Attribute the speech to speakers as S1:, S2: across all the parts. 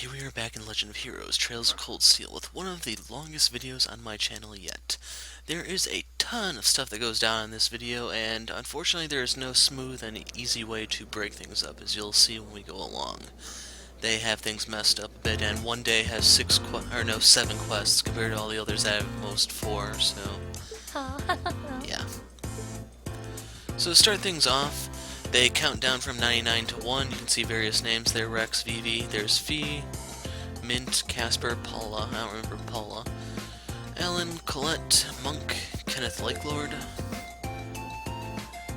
S1: here we are back in Legend of Heroes, Trails of Cold Steel, with one of the longest videos on my channel yet. There is a ton of stuff that goes down in this video, and unfortunately there is no smooth and easy way to break things up, as you'll see when we go along. They have things messed up a bit, and one day has 7 quests compared to all the others that have most 4, so... yeah. So to start things off, they count down from 99 to 1. You can see various names there: Rex, Vivi, there's Fee, Mint, Casper, Paula, I don't remember Paula, Ellen, Colette, Monk, Kenneth Lakelord,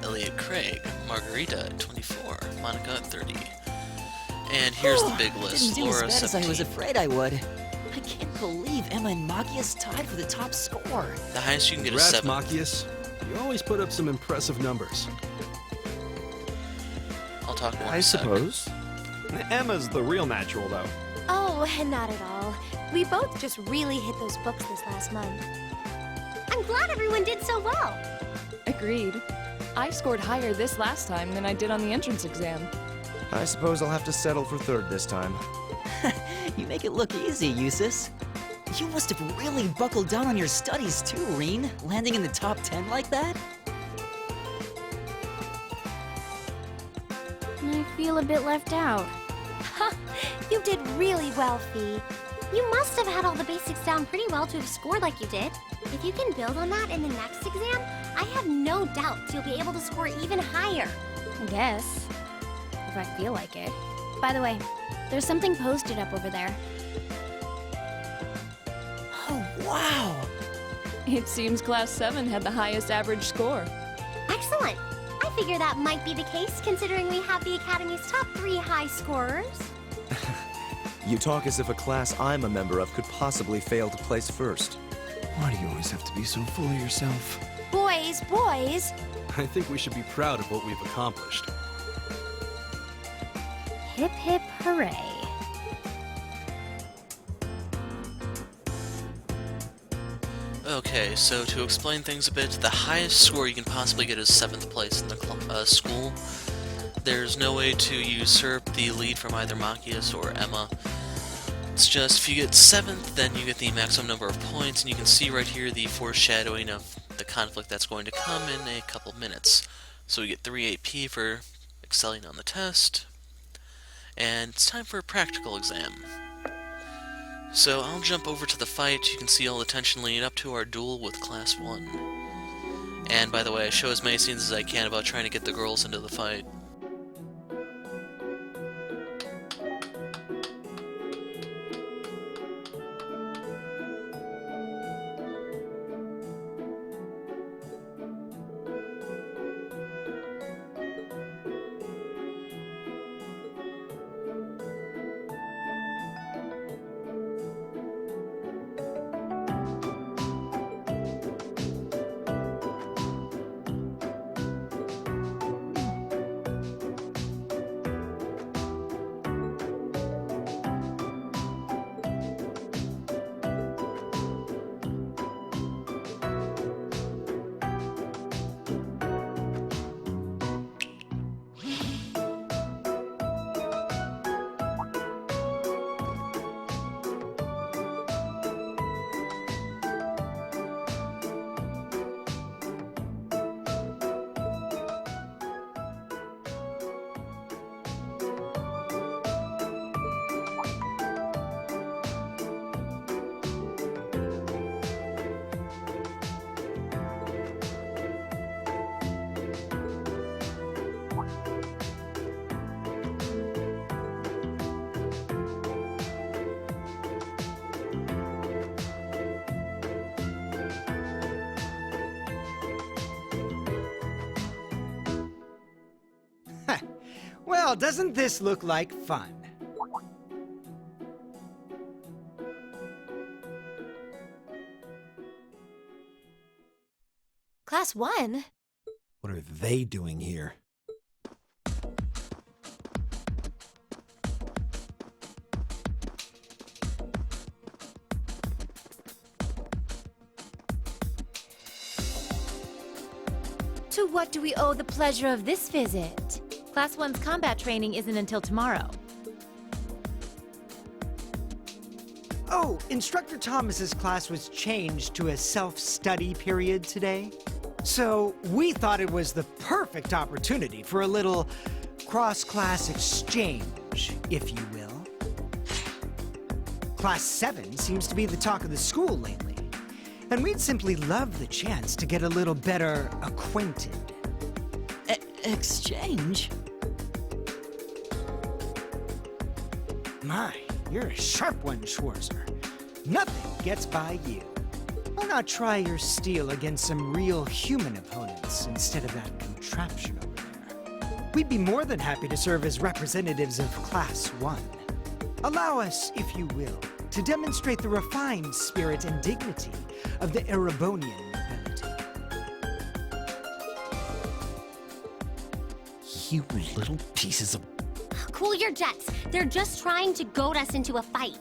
S1: Elliot Craig, Margarita at 24, Monica at 30. And here's the big list.
S2: Didn't do
S1: Laura,
S2: as bad as
S1: 17.
S2: I was afraid I would. I can't believe Emma and Machias tied for the top score.
S1: The highest you can get is
S3: Congrats,
S1: 7.
S3: Machias. You always put up some impressive numbers.
S1: I'll talk more in
S3: I
S1: a sec.
S3: suppose. Emma's the real natural, though.
S4: Oh, not at all. We both just really hit those books this last month. I'm glad everyone did so well.
S5: Agreed. I scored higher this last time than I did on the entrance exam.
S6: I suppose I'll have to settle for third this time.
S2: You make it look easy, Eustace. You must have really buckled down on your studies too, Reen, landing in the top 10 like that?
S4: I feel a bit left out. You did really well, Fee. You must have had all the basics down pretty well to have scored like you did. If you can build on that in the next exam, I have no doubt you'll be able to score even higher. I guess. If I feel like it. By the way, there's something posted up over there.
S2: Oh, wow!
S5: It seems Class 7 had the highest average score.
S4: Excellent! I figure that might be the case considering we have the Academy's top 3 high scorers.
S6: You talk as if a class I'm a member of could possibly fail to place first.
S7: Why do you always have to be so full of yourself?
S4: Boys, boys!
S3: I think we should be proud of what we've accomplished.
S4: Hip hip hooray.
S1: Okay, so to explain things a bit, the highest score you can possibly get is 7th place in the school. There's no way to usurp the lead from either Machias or Emma. It's just, if you get 7th, then you get the maximum number of points, and you can see right here the foreshadowing of the conflict that's going to come in a couple minutes. So we get 3 AP for excelling on the test, and it's time for a practical exam. So I'll jump over to the fight. You can see all the tension leading up to our duel with Class 1. And by the way, I show as many scenes as I can about trying to get the girls into the fight.
S8: Well, doesn't this look like fun?
S4: Class 1?
S7: What are they doing here?
S9: To what do we owe the pleasure of this visit? Class 1's combat training isn't until tomorrow.
S8: Oh, Instructor Thomas's class was changed to a self-study period today. So we thought it was the perfect opportunity for a little cross-class exchange, if you will. Class 7 seems to be the talk of the school lately, and we'd simply love the chance to get a little better acquainted.
S2: Exchange?
S8: My, you're a sharp one, Schwarzer. Nothing gets by you. Why not try your steel against some real human opponents instead of that contraption over there? We'd be more than happy to serve as representatives of Class 1. Allow us, if you will, to demonstrate the refined spirit and dignity of the Erebonian nobility.
S7: You little pieces of...
S4: Cool your jets. They're just trying to goad us into a fight.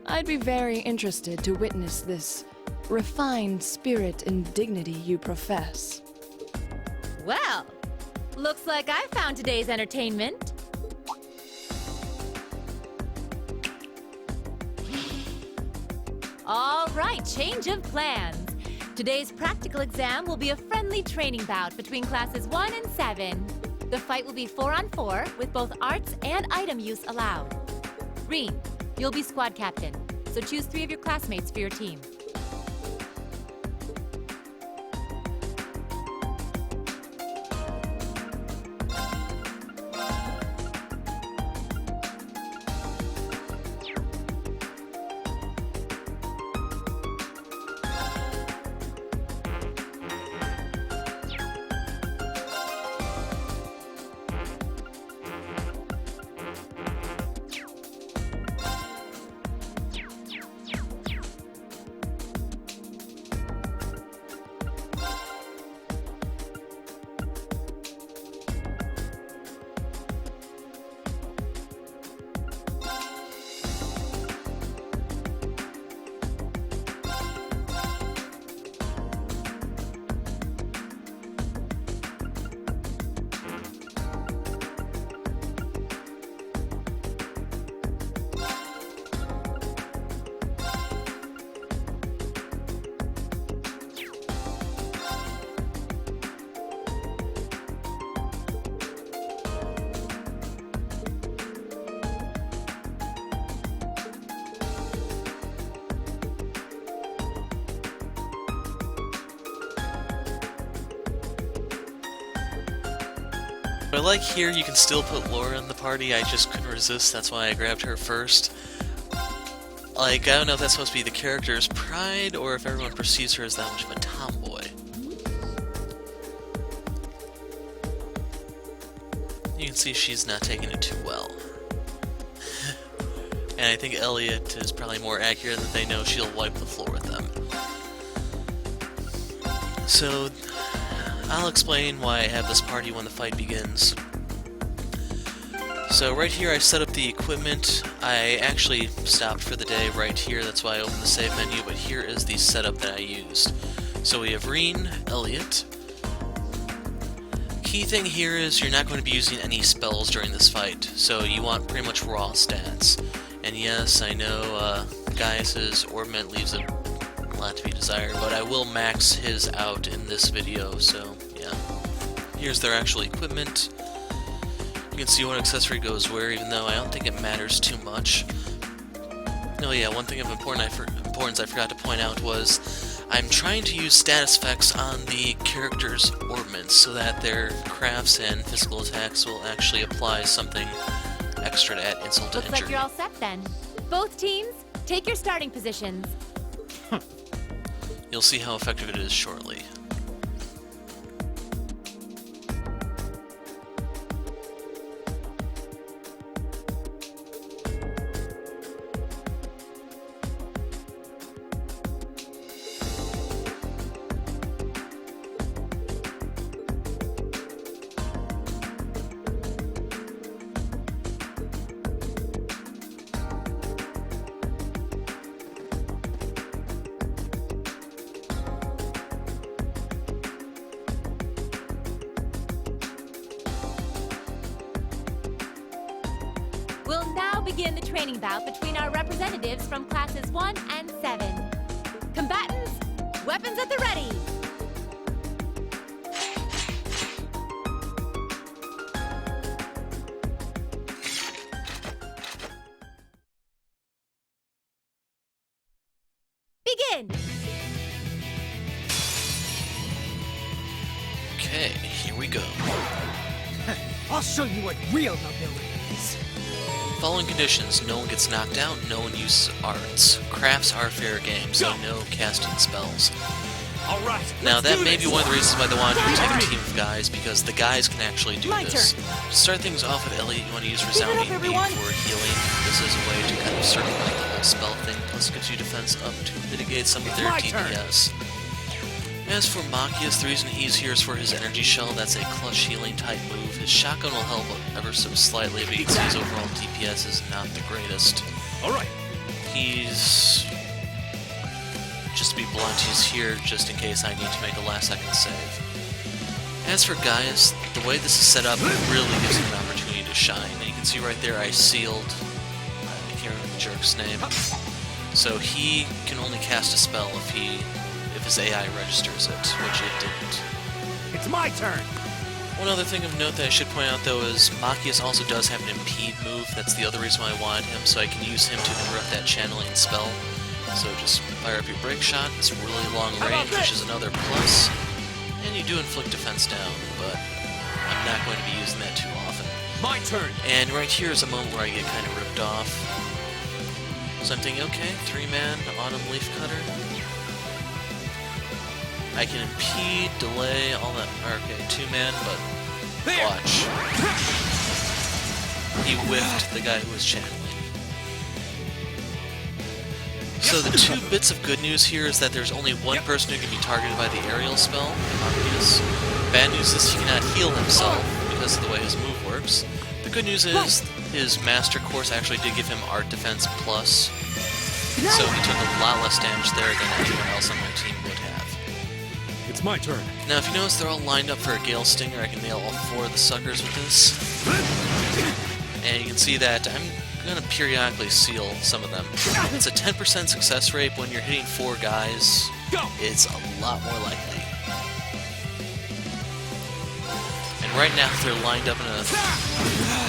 S5: I'd be very interested to witness this refined spirit and dignity you profess.
S9: Well, looks like I found today's entertainment. All right, change of plans. Today's practical exam will be a friendly training bout between classes 1 and 7. The fight will be 4-on-4 with both arts and item use allowed. Reen, you'll be squad captain, so choose 3 of your classmates for your team.
S1: But like here, you can still put Laura in the party. I just couldn't resist, that's why I grabbed her first. Like, I don't know if that's supposed to be the character's pride, or if everyone perceives her as that much of a tomboy. You can see she's not taking it too well. And I think Elliot is probably more accurate that they know she'll wipe the floor with them. So, I'll explain why I have this party when the fight begins. So right here I set up the equipment. I actually stopped for the day right here, that's why I opened the save menu, but here is the setup that I used. So we have Reen, Elliot. Key thing here is you're not going to be using any spells during this fight, so you want pretty much raw stats. And yes, I know Gaius's Orbment leaves a lot to be desired, but I will max his out in this video, so yeah. Here's their actual equipment. You can see what accessory goes where, even though I don't think it matters too much. Oh yeah, one thing of importance I forgot to point out was I'm trying to use status effects on the characters' ornaments so that their crafts and physical attacks will actually apply something extra to add insult to
S9: Looks
S1: injury.
S9: like you're all set then. Both teams, take your starting positions.
S1: You'll see how effective it is shortly.
S9: begin the training bout between our representatives from classes 1 and 7. Combatants, weapons at the ready! Begin!
S1: Okay, here we go.
S8: I'll show you what real nobility is.
S1: Following conditions: no one gets knocked out, no one uses arts. Crafts are fair game, so no casting spells.
S3: Alright.
S1: Now that may be one of the reasons why they wanted to take a team of guys, because the guys can actually do this. To start things off with Elliot, you want to use Resounding Beam for healing. This is a way to kind of circumvent the whole spell thing, plus it gives you defense up to mitigate some of their DPS. As for Machias, the reason he's here is for his energy shell. That's a clutch healing type move. His shotgun will help ever so slightly, but you can see his overall DPS is not the greatest.
S3: Alright.
S1: He's... just to be blunt, he's here just in case I need to make a last-second save. As for Gaius, the way this is set up really gives him an opportunity to shine. And you can see right there I sealed... I can't remember the jerk's name. So he can only cast a spell if his AI registers it, which it didn't.
S3: It's my turn.
S1: One other thing of note that I should point out though is Machias also does have an impede move. That's the other reason why I wanted him, so I can use him to interrupt that channeling spell. So just fire up your break shot. It's really long range, which is another plus. And you do inflict defense down, but I'm not going to be using that too often.
S3: My turn.
S1: And right here is a moment where I get kind of ripped off. So I'm thinking, okay, 3-man Autumn Leaf Cutter. I can impede, delay, all that. Okay, 2-man, but watch. He whiffed the guy who was channeling. So the two bits of good news here is that there's only one person who can be targeted by the aerial spell, Machias. Bad news is he cannot heal himself because of the way his move works. The good news is his master course actually did give him art defense plus, so he took a lot less damage there than anyone else on my team would have.
S3: It's my turn.
S1: Now if you notice they're all lined up for a Gale Stinger, I can nail all 4 of the suckers with this. And you can see that I'm going to periodically seal some of them. It's a 10% success rate, but when you're hitting 4 guys, it's a lot more likely. And right now they're lined up in an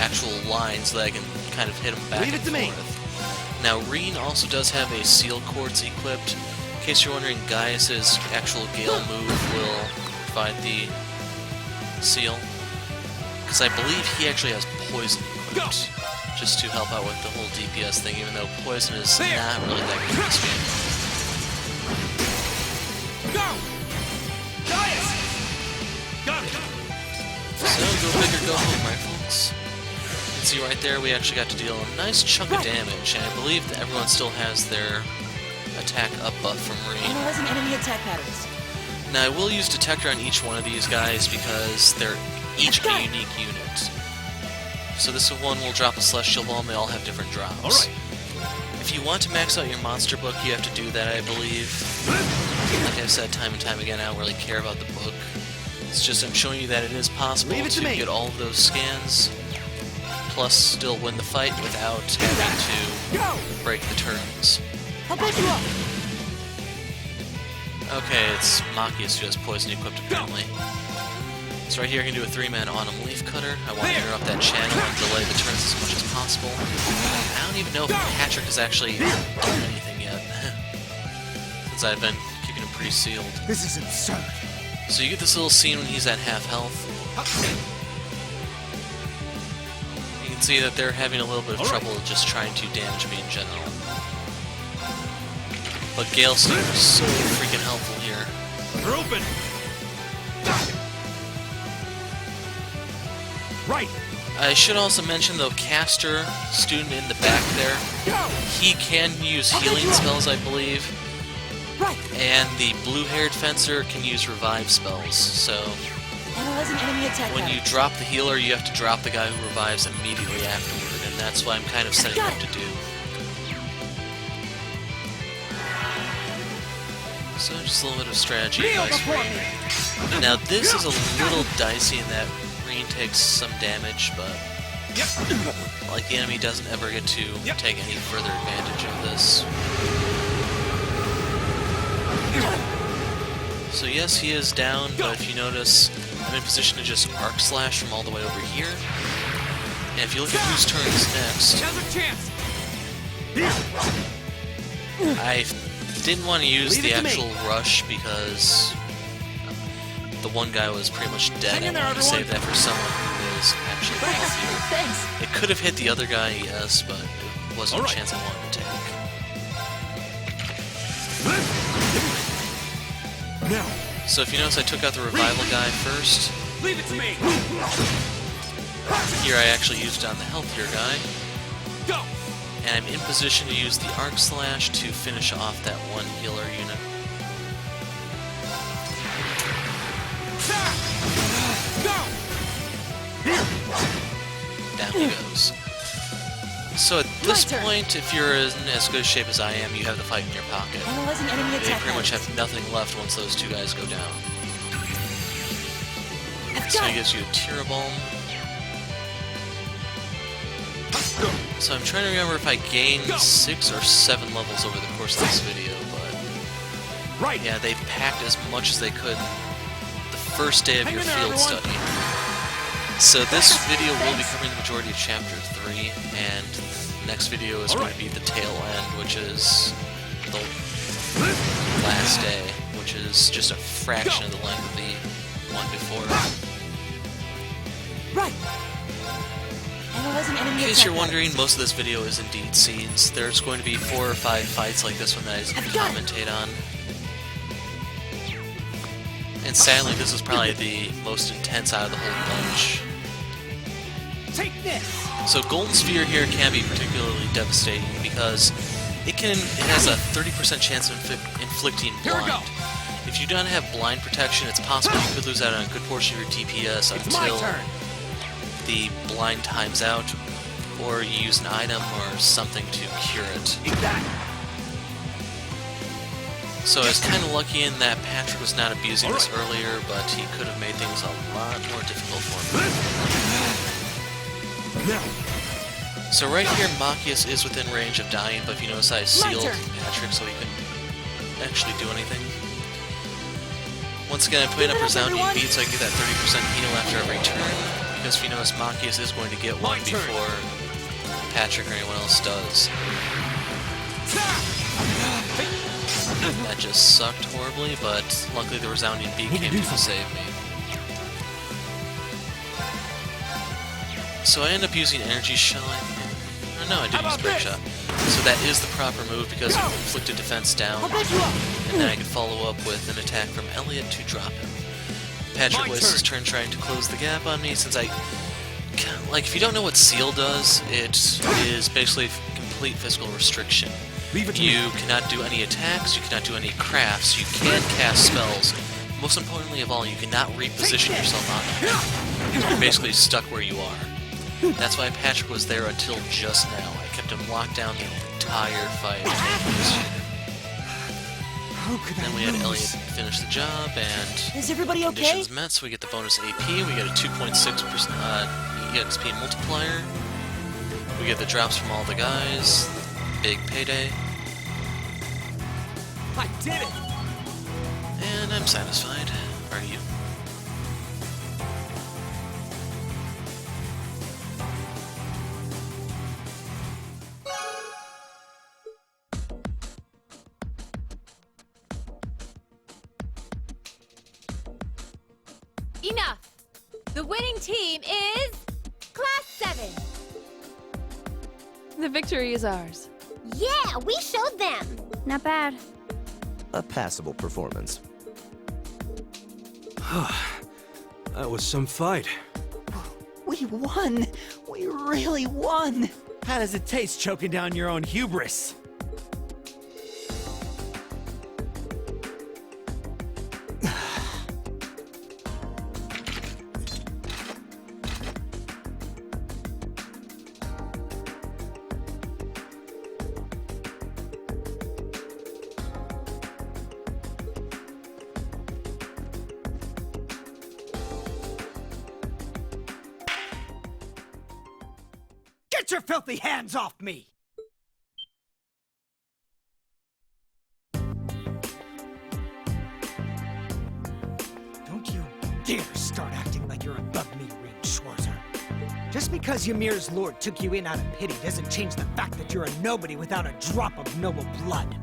S1: actual line so that I can kind of hit them back and forth. Now Reen also does have a seal quartz equipped. In case you're wondering, Gaius' actual Gale move will provide the seal. Because I believe he actually has poison equipped. Just to help out with the whole DPS thing, even though poison is not really that good in this game.
S3: Go! Gaius! Got it!
S1: So, go big or go home, right folks? You can see right there we actually got to deal a nice chunk of damage, and I believe that everyone still has their attack up buff from Reen.
S2: Analyzing enemy attack patterns.
S1: Now I will use Detector on each one of these guys because they're each a unique unit. So this one will drop a Celestial Ball, and they all have different drops.
S3: Alright.
S1: If you want to max out your monster book, you have to do that, I believe. Like I've said time and time again, I don't really care about the book. It's just I'm showing you that it is possible to get all of those scans, plus still win the fight without having to break the turns.
S2: I'll back you up.
S1: Okay, it's Machias who has poison equipped apparently. So right here I can do a 3-man Autumn Leaf Cutter. I want to interrupt that channel and delay the turns as much as possible. I don't even know if Patrick has actually done anything yet. Since I've been keeping him pretty sealed.
S8: This is absurd.
S1: So you get this little scene when he's at half health. You can see that they're having a little bit of trouble just trying to damage me in general. But Gale Stinger is so freaking helpful here.
S3: They're open! Right!
S1: I should also mention, though, Caster, student in the back there, he can use healing spells, I believe.
S2: Right.
S1: And the blue-haired fencer can use revive spells, so
S2: Analyzing enemy attack
S1: when you
S2: patterns.
S1: drop the healer, you have to drop the guy who revives immediately afterward, and that's what I'm kind of setting up to do. So just a little bit of strategy advice for you. Now this is a little dicey in that Reen takes some damage, but Like, the enemy doesn't ever get to take any further advantage of this. So yes, he is down, but if you notice, I'm in position to just arc slash from all the way over here. And if you look at whose turn is next, I didn't want to use the actual rush because the one guy was pretty much dead. I wanted to save that for someone who is actually healthier.
S2: Thanks.
S1: It could have hit the other guy, yes, but it wasn't a chance I wanted to take.
S3: Now,
S1: So if you notice, I took out the revival guy first.
S3: leave it to me.
S1: Here I actually used it on the healthier guy.
S3: Go.
S1: And I'm in position to use the arc slash to finish off that one healer unit. Down he goes. So at this point, if you're in as good shape as I am, you have the fight in your pocket.
S2: Analyzing enemy
S1: They
S2: attack
S1: pretty much
S2: patterns.
S1: have nothing left once those two guys go down.
S2: I've
S1: So
S2: got
S1: he
S2: it.
S1: gives you a Tira Bomb. So I'm trying to remember if I gained 6 or 7 levels over the course of this video, but yeah, they've packed as much as they could the first day of your field study. So this video will be covering the majority of Chapter 3, and the next video is going to be the tail end, which is the last day, which is just a fraction of the length of the one before.
S2: Right. Analyzing enemy
S1: In case
S2: attack
S1: you're wondering,
S2: patterns.
S1: most of this video is indeed scenes. There's going to be 4 or 5 fights like this one that I commentate on. And sadly, this is probably the most intense out of the whole bunch.
S8: Take this!
S1: So Golden Sphere here can be particularly devastating because it has a 30% chance of inflicting blind. If you don't have blind protection, it's possible you could lose out on a good portion of your DPS until the blind times out, or you use an item or something to cure it. So I was kind of lucky in that Patrick was not abusing this earlier, but he could have made things a lot more difficult for me. So right here, Machias is within range of dying, but if you notice I sealed Patrick so he couldn't actually do anything. Once again, I'm putting up resounding beat so I can get that 30% heal after every turn, because if you notice, Machias is going to get one before Patrick or anyone else does. That just sucked horribly, but luckily the resounding beat came to save me. So I end up using Energy Shell. No, I did use Break Shot. So that is the proper move because it inflicted defense down. And then I could follow up with an attack from Elliot to drop him. Patrick wastes his turn trying to close the gap on me since I... Like, if you don't know what Seal does, it is basically complete physical restriction. You cannot do any attacks, you cannot do any crafts, you can't cast spells. Most importantly of all, you cannot reposition yourself on them. You're basically stuck where you are. That's why Patrick was there until just now. I kept him locked down the entire fight. Then we had Elliot finish the job, and
S2: Is everybody okay?
S1: conditions met, so we get the bonus AP, we get a 2.6% EXP multiplier, we get the drops from all the guys, big payday,
S8: I did it!
S1: and I'm satisfied. Are you?
S9: Enough! The winning team is Class 7.
S5: The victory is ours.
S4: Yeah, we showed them. Not bad.
S6: A passable performance.
S3: That was some fight.
S2: We won! We really won!
S8: How does it taste choking down your own hubris? Get your filthy hands off me! Don't you dare start acting like you're above me, Ring Schwarzer. Just because Ymir's lord took you in out of pity doesn't change the fact that you're a nobody without a drop of noble blood.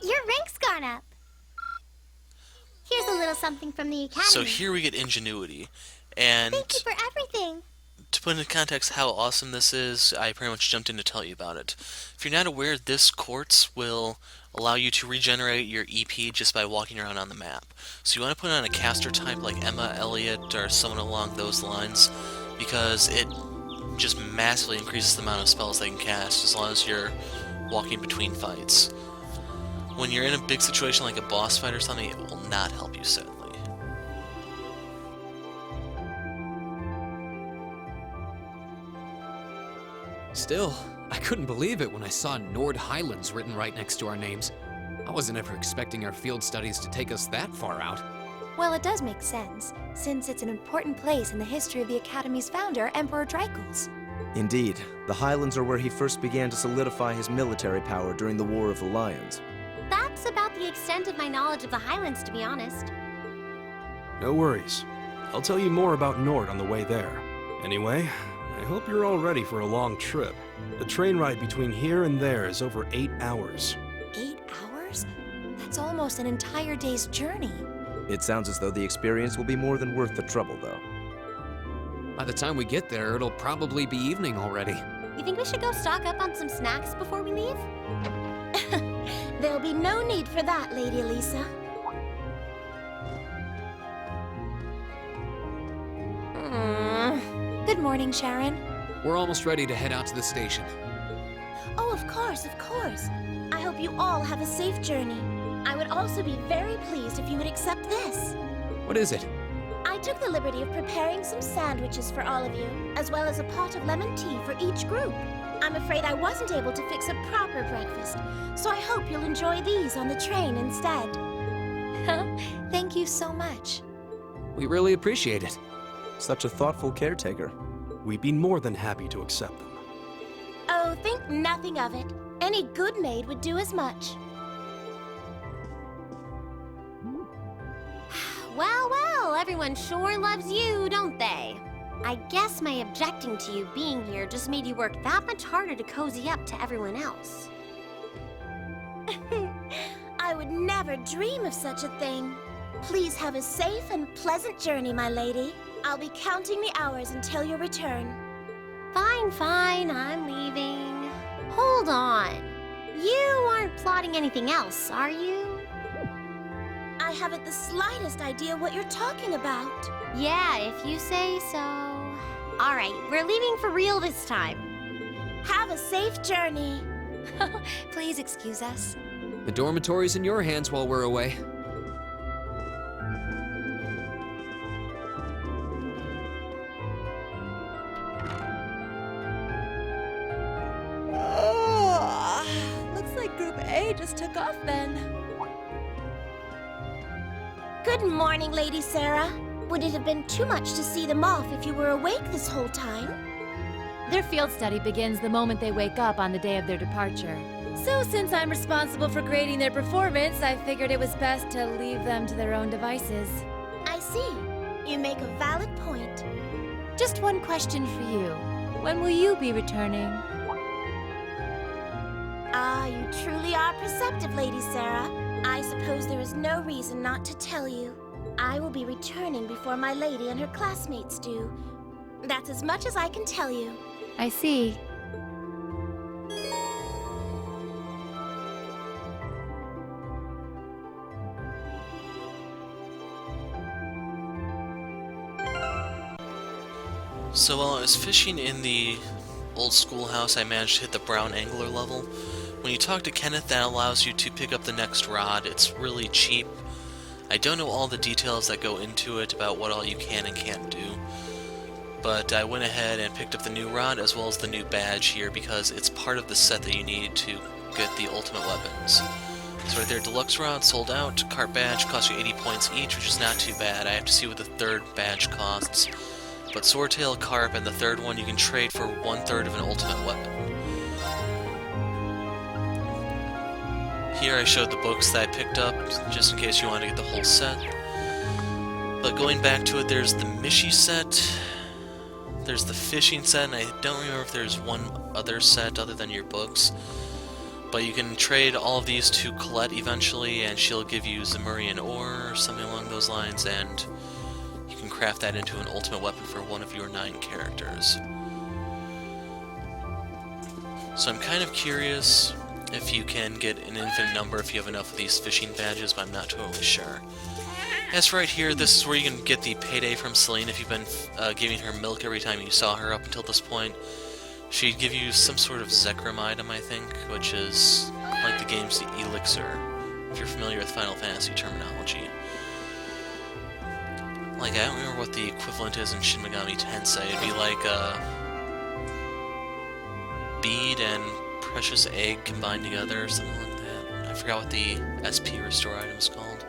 S4: Your rank's gone up. Here's a little something from the academy.
S1: So here we get ingenuity, and
S4: Thank you for everything.
S1: to put into context how awesome this is, I pretty much jumped in to tell you about it. If you're not aware, this quartz will allow you to regenerate your EP just by walking around on the map. So you want to put on a caster type like Emma, Elliot, or someone along those lines, because it just massively increases the amount of spells they can cast as long as you're walking between fights. When you're in a big situation like a boss fight or something, it will not help you, sadly.
S10: Still, I couldn't believe it when I saw Nord Highlands written right next to our names. I wasn't ever expecting our field studies to take us that far out.
S11: Well, it does make sense, since it's an important place in the history of the Academy's founder, Emperor Dreykuls.
S6: Indeed, the Highlands are where he first began to solidify his military power during the War of the Lions.
S4: That's about the extent of my knowledge of the Highlands, to be honest.
S3: No worries. I'll tell you more about Nord on the way there. Anyway, I hope you're all ready for a long trip. The train ride between here and there is over 8 hours.
S11: 8 hours? That's almost an entire day's journey.
S6: It sounds as though the experience will be more than worth the trouble, though.
S10: By the time we get there, it'll probably be evening already.
S4: You think we should go stock up on some snacks before we leave?
S11: There'll be no need for that, Lady Elisa. Good morning, Sharon.
S10: We're almost ready to head out to the station.
S11: Oh, of course, of course. I hope you all have a safe journey. I would also be very pleased if you would accept this.
S10: What is it?
S11: I took the liberty of preparing some sandwiches for all of you, as well as a pot of lemon tea for each group. I'm afraid I wasn't able to fix a proper breakfast, so I hope you'll enjoy these on the train instead. Thank you so much.
S10: We really appreciate it.
S6: Such a thoughtful caretaker.
S3: We'd be more than happy to accept them.
S11: Oh, think nothing of it. Any good maid would do as much.
S4: Well, everyone sure loves you, don't they? I guess my objecting to you being here just made you work that much harder to cozy up to everyone else.
S11: I would never dream of such a thing. Please have a safe and pleasant journey, my lady. I'll be counting the hours until your return.
S4: Fine, I'm leaving. Hold on. You aren't plotting anything else, are you?
S11: I haven't the slightest idea what you're talking about.
S4: Yeah, if you say so. All right, we're leaving for real this time.
S11: Have a safe journey. Please excuse us.
S10: The dormitory's in your hands while we're away.
S5: Looks like Group A just took off then.
S11: Good morning, Lady Sarah. Would it have been too much to see them off if you were awake this whole time?
S9: Their field study begins the moment they wake up on the day of their departure. So since I'm responsible for grading their performance, I figured it was best to leave them to their own devices.
S11: I see. You make a valid point.
S9: Just one question for you. When will you be returning?
S11: Ah, you truly are perceptive, Lady Sarah. I suppose there is no reason not to tell you. I will be returning before my lady and her classmates do. That's as much as I can tell you.
S9: I see.
S1: So while I was fishing in the old schoolhouse, I managed to hit the brown angler level. When you talk to Kenneth, that allows you to pick up the next rod. It's really cheap. I don't know all the details that go into it about what all you can and can't do, but I went ahead and picked up the new rod as well as the new badge here because it's part of the set that you need to get the ultimate weapons. So right there, deluxe rod sold out, cart badge costs you 80 points each, which is not too bad. I have to see what the third badge costs. But Swordtail, Carp, and the third one you can trade for 1/3 of an ultimate weapon. Here I showed the books that I picked up, just in case you wanted to get the whole set. But going back to it, there's the Mishi set, there's the fishing set, and I don't remember if there's one other set other than your books. But you can trade all of these to Colette eventually, and she'll give you Zemurian ore or something along those lines, and you can craft that into an ultimate weapon for one of your 9 characters. So I'm kind of curious if you can get an infinite number if you have enough of these fishing badges, but I'm not totally sure. As for right here, this is where you can get the payday from Celine if you've been giving her milk every time you saw her up until this point. She'd give you some sort of Zechs item, I think, which is like the game's elixir, if you're familiar with Final Fantasy terminology. Like, I don't remember what the equivalent is in Shin Megami Tensei. It'd be like, bead and precious egg combined together or something like that. I forgot what the SP restore item is called.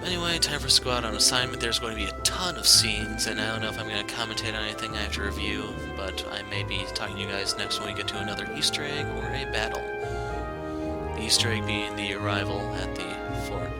S1: Anyway, time for us to go out on assignment. There's going to be a ton of scenes, and I don't know if I'm going to commentate on anything I have to review, but I may be talking to you guys next when we get to another Easter egg or a battle. The Easter egg being the arrival at the fort.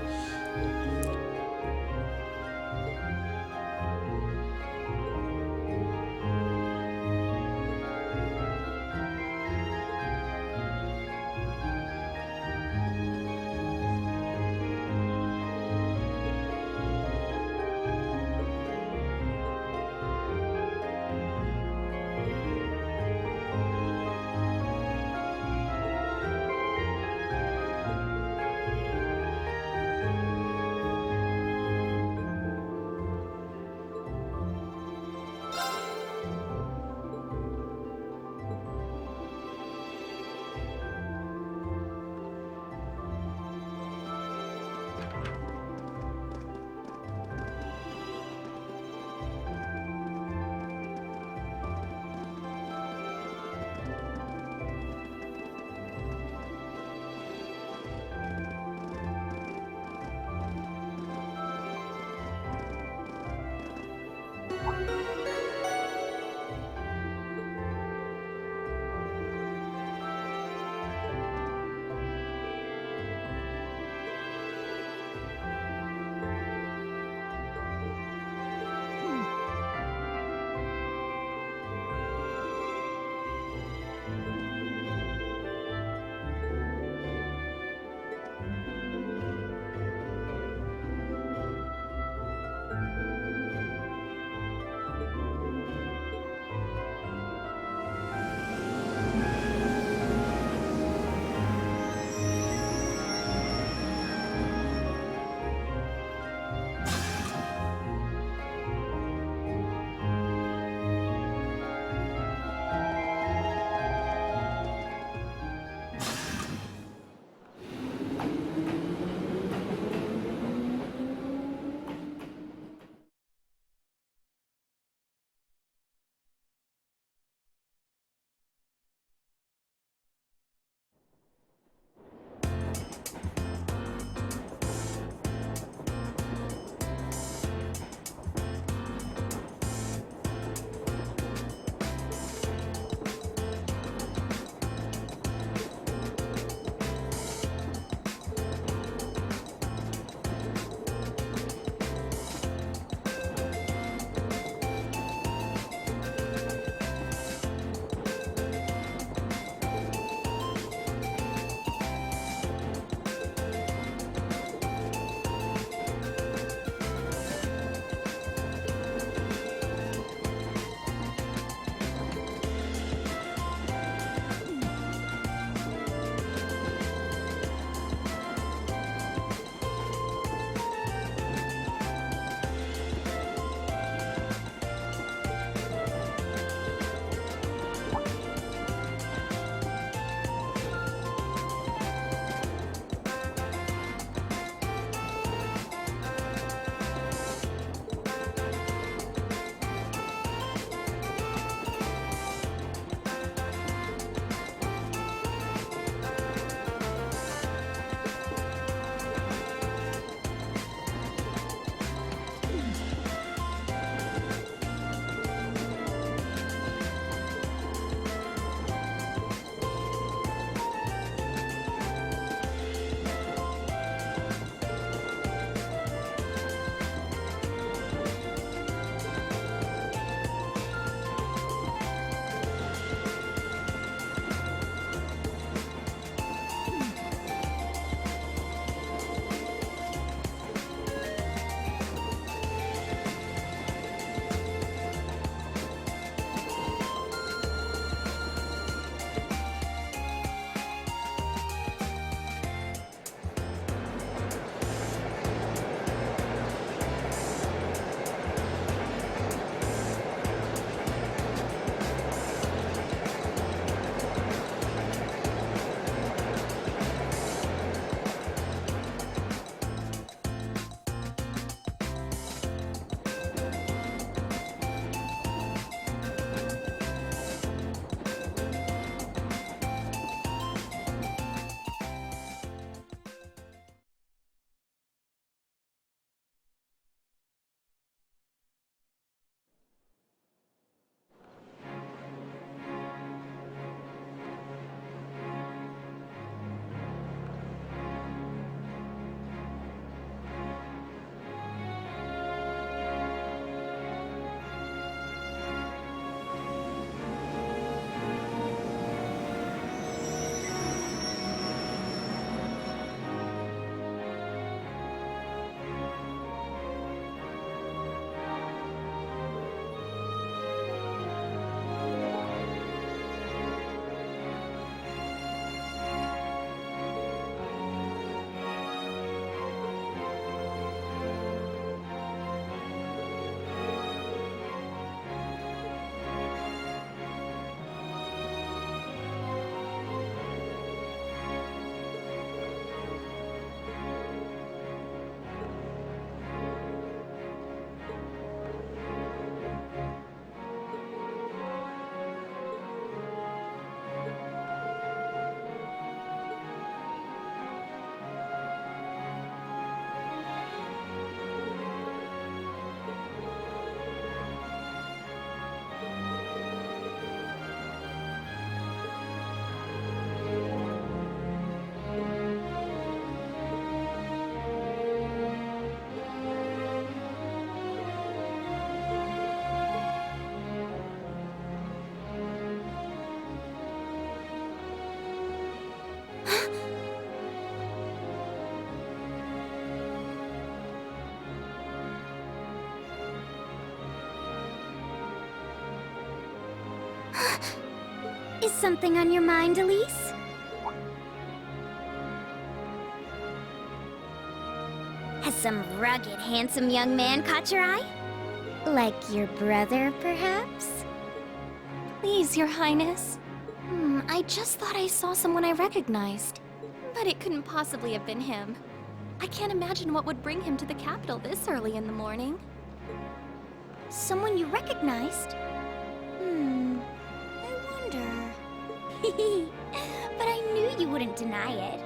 S4: Is something on your mind, Elise? Has some rugged, handsome young man caught your eye? Like your brother, perhaps?
S12: Please, Your Highness. I just thought I saw someone I recognized. But it couldn't possibly have been him. I can't imagine what would bring him to the capital this early in the morning.
S4: Someone you recognized? I wonder. But I knew you wouldn't deny it.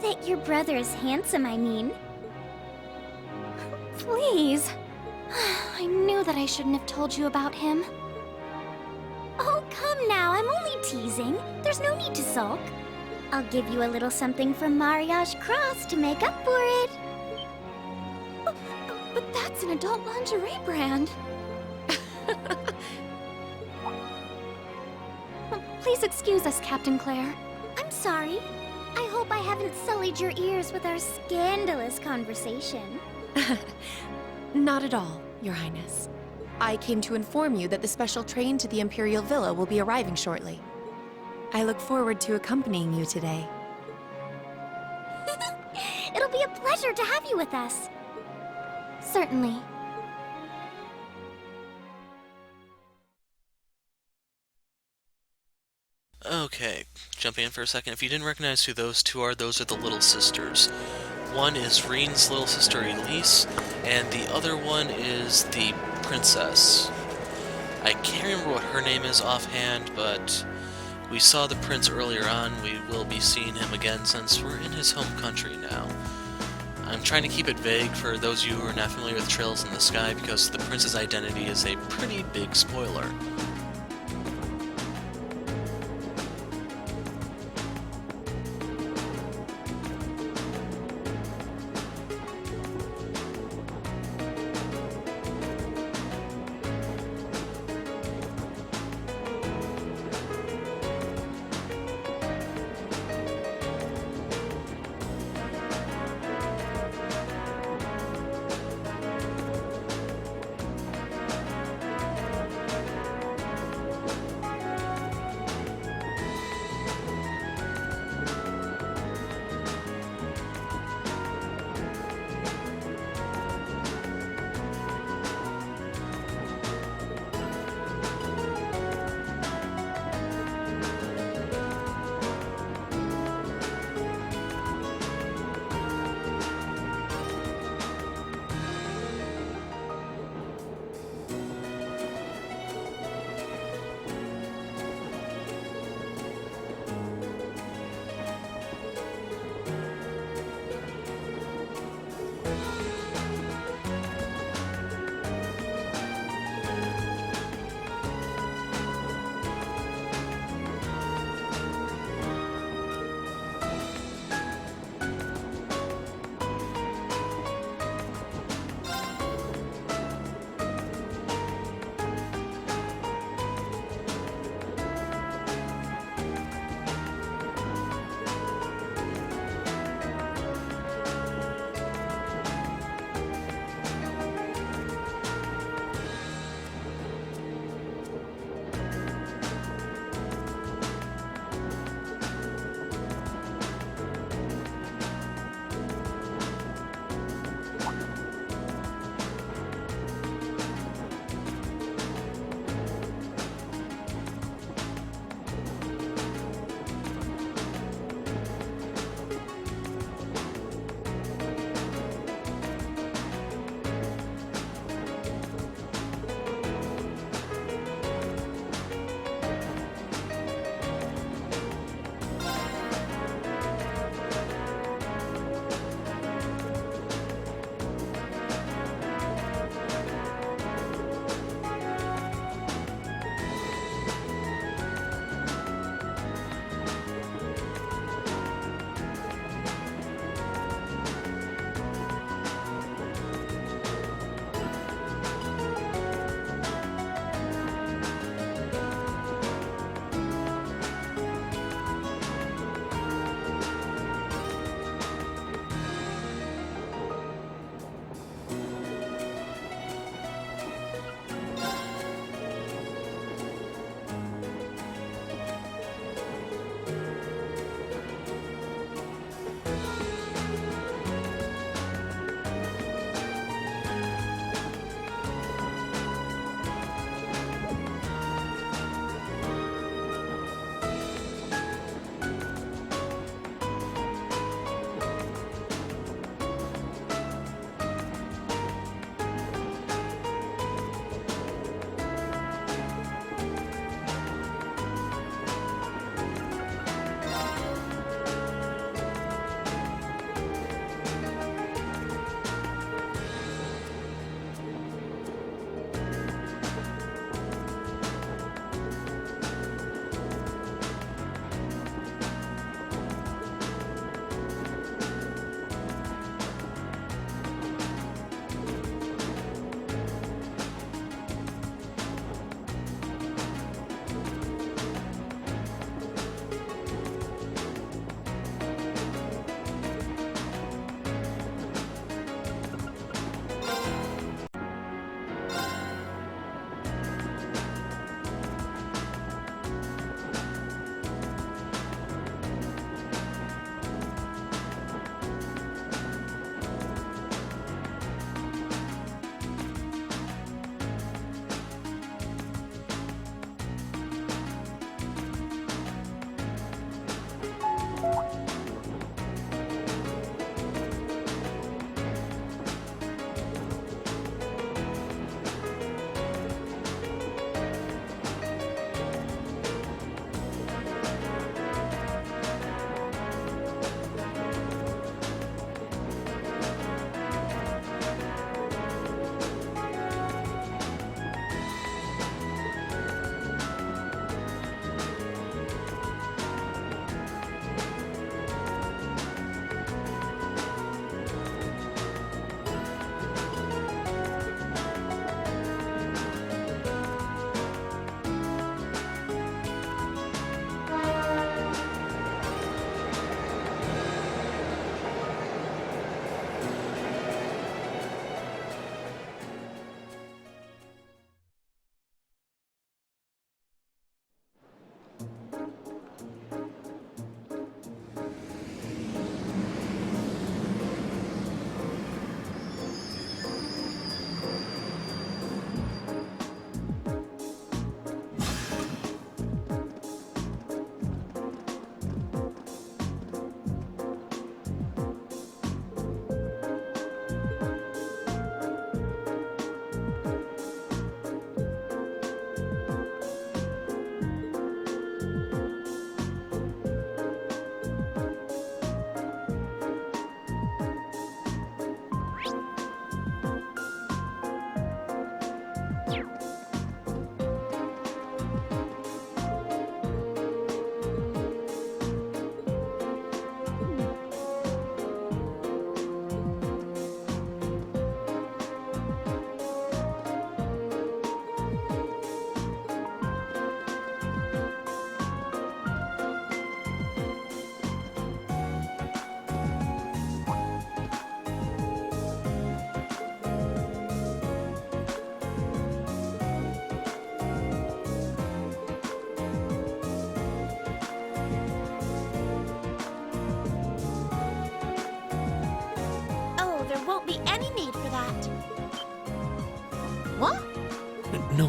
S4: That your brother is handsome, I mean.
S12: Please. I knew that I shouldn't have told you about him.
S4: Oh, come now, I'm only teasing. There's no need to sulk. I'll give you a little something from Mariage Cross to make up for it.
S12: But that's an adult lingerie brand. Please excuse us, Captain Claire.
S4: I'm sorry. I hope I haven't sullied your ears with our scandalous conversation.
S13: Not at all, Your Highness. I came to inform you that the special train to the Imperial Villa will be arriving shortly. I look forward to accompanying you today.
S4: It'll be a pleasure to have you with us.
S12: Certainly.
S1: Okay, jumping in for a second. If you didn't recognize who those two are, those are the little sisters. One is Reen's little sister Elise, and the other one is the princess. I can't remember what her name is offhand, but we saw the prince earlier on. We will be seeing him again since we're in his home country now. I'm trying to keep it vague for those of you who are not familiar with Trails in the Sky because the prince's identity is a pretty big spoiler.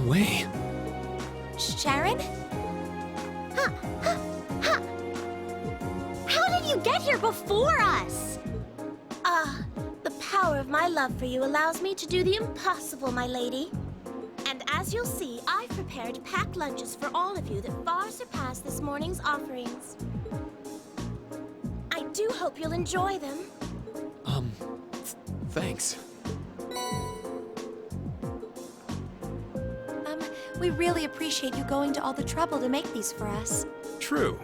S10: way.
S11: Sharon?
S4: How did you get here before us?
S11: The power of my love for you allows me to do the impossible, my lady. And as you'll see, I've prepared packed lunches for all of you that far surpass this morning's offerings. I do hope you'll enjoy them.
S10: Thanks.
S13: We really appreciate you going to all the trouble to make these for us.
S3: True.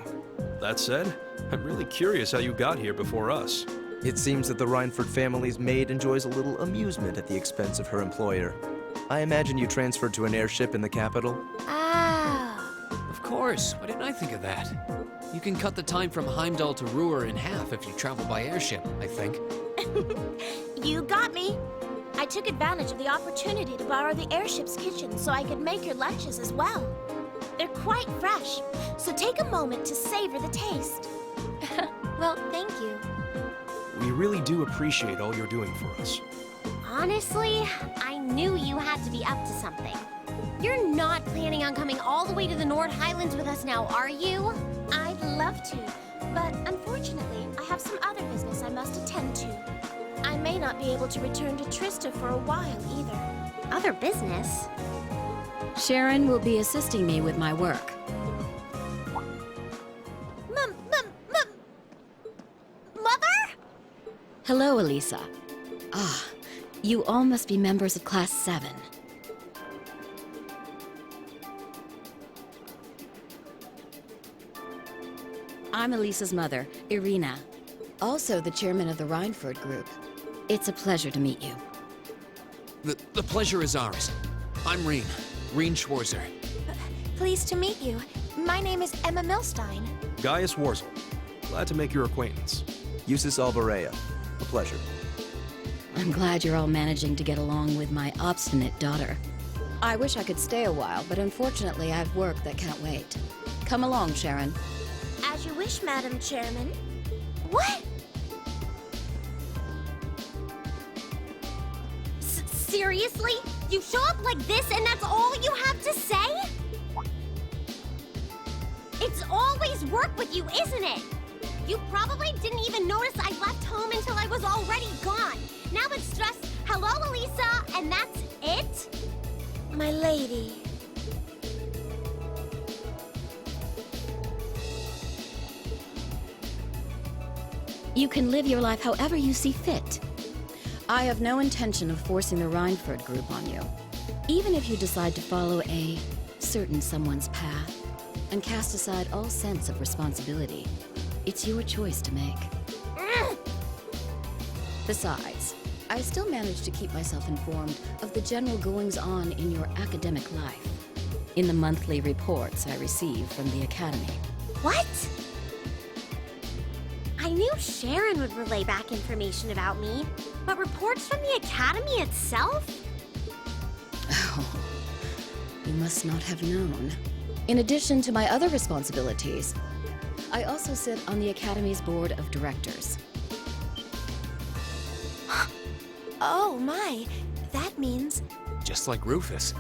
S3: That said, I'm really curious how you got here before us.
S6: It seems that the Rhineford family's maid enjoys a little amusement at the expense of her employer. I imagine you transferred to an airship in the capital?
S10: Of course. Why didn't I think of that? You can cut the time from Heimdall to Ruhr in half if you travel by airship, I think.
S11: You got me. I took advantage of the opportunity to borrow the airship's kitchen so I could make your lunches as well. They're quite fresh, so take a moment to savor the taste.
S4: Well, thank you.
S3: We really do appreciate all you're doing for us.
S4: Honestly, I knew you had to be up to something. You're not planning on coming all the way to the Nord Highlands with us now, are you?
S11: I'd love to, but unfortunately, I have some other business I must attend to. I may not be able to return to Trista for a while either.
S4: Other business?
S14: Sharon will be assisting me with my work.
S4: Mother?
S14: Hello, Elisa. You all must be members of Class 7. I'm Elisa's mother, Irina. Also the chairman of the Rhineford group. It's a pleasure to meet you.
S10: The pleasure is ours. I'm Rien Schwarzer.
S11: Pleased to meet you. My name is Emma Milstein.
S3: Gaius Warzel. Glad to make your acquaintance.
S6: Eustace Alvarea. A pleasure.
S14: I'm glad you're all managing to get along with my obstinate daughter. I wish I could stay a while, but unfortunately I have work that can't wait. Come along, Sharon.
S11: As you wish, Madam Chairman. What?
S4: Seriously? You show up like this and that's all you have to say? It's always work with you, isn't it? You probably didn't even notice I left home until I was already gone. Now it's just, hello, Elisa, and that's it?
S11: My lady.
S14: You can live your life however you see fit. I have no intention of forcing the Rhineford group on you. Even if you decide to follow a certain someone's path and cast aside all sense of responsibility, it's your choice to make. Besides, I still manage to keep myself informed of the general goings-on in your academic life, in the monthly reports I receive from the Academy.
S4: What? I knew Sharon would relay back information about me, but reports from the Academy itself?
S14: Oh, you must not have known. In addition to my other responsibilities, I also sit on the Academy's board of directors.
S13: Oh my, that means...
S10: Just like Rufus.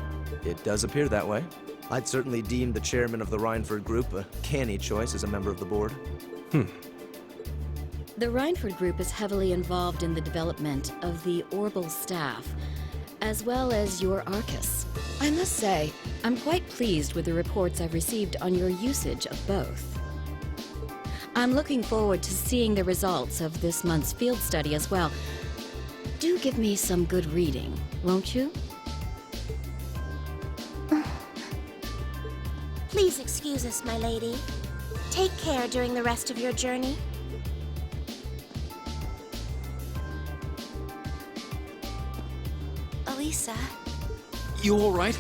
S6: It does appear that way. I'd certainly deem the chairman of the Rhineford group a canny choice as a member of the board.
S14: The Rhineford group is heavily involved in the development of the Orbal staff, as well as your Arcus. I must say, I'm quite pleased with the reports I've received on your usage of both. I'm looking forward to seeing the results of this month's field study as well. Do give me some good reading, won't you?
S11: Please excuse us, my lady. Take care during the rest of your journey.
S13: Elisa.
S10: You all right?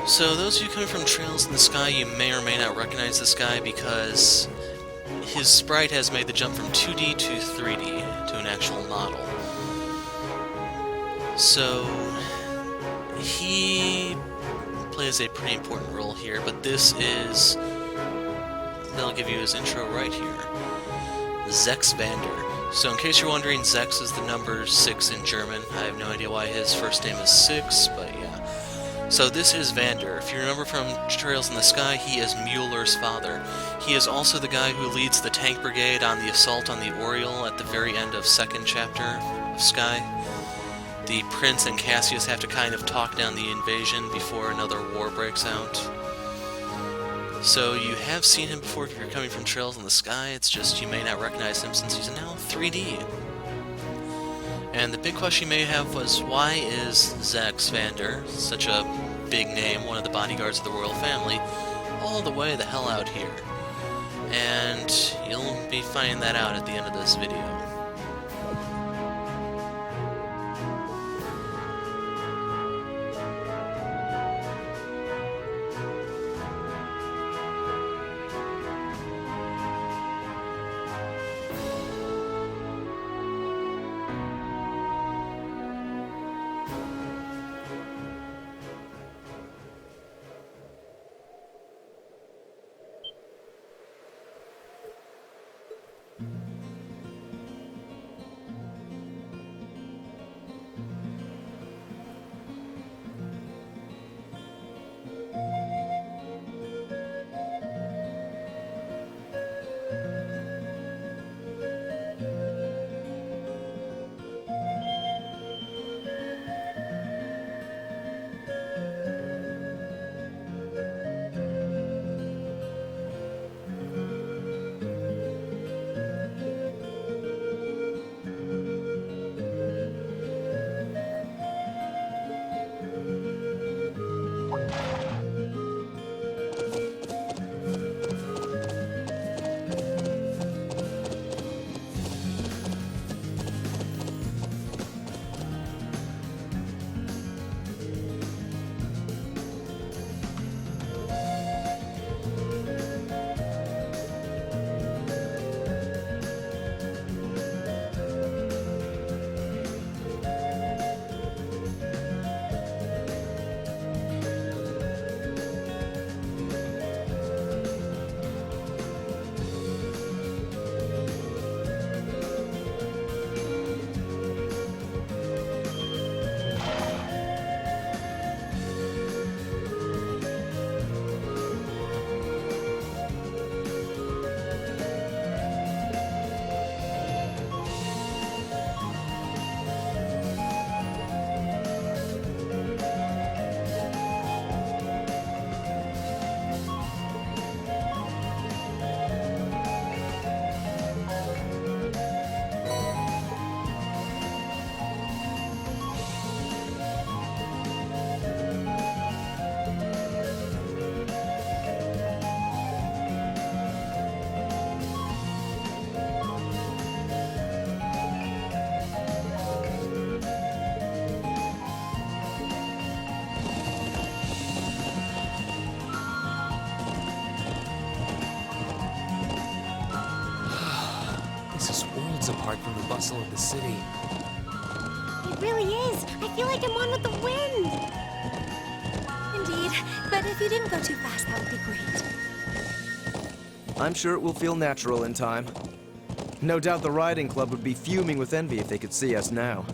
S1: So those of you coming from Trails in the Sky, you may or may not recognize this guy because his sprite has made the jump from 2D to 3D to an actual model. So he plays a pretty important role here, but this is... they'll give you his intro right here. Zechs Vander. So in case you're wondering, Zechs is the number 6 in German. I have no idea why his first name is 6, but yeah. So this is Vander. If you remember from Trails in the Sky, he is Mueller's father. He is also the guy who leads the tank brigade on the assault on the Oriole at the very end of 2nd chapter of Sky. The Prince and Cassius have to kind of talk down the invasion before another war breaks out. So you have seen him before if you're coming from Trails in the Sky, it's just you may not recognize him since he's now 3D. And the big question you may have was, why is Zechs Vander, such a big name, one of the bodyguards of the royal family, all the way the hell out here? And you'll be finding that out at the end of this video.
S10: apart from the bustle of the city.
S4: It really is. I feel like I'm one with the wind.
S13: Indeed, but if you didn't go too fast, that would be great.
S6: I'm sure it will feel natural in time. No doubt the riding club would be fuming with envy if they could see us now.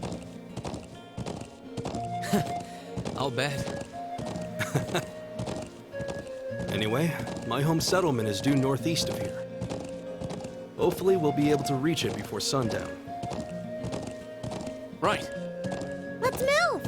S10: I'll bet.
S3: Anyway, my home settlement is due northeast of here. Hopefully we'll be able to reach it before sundown.
S10: Right.
S4: Let's move!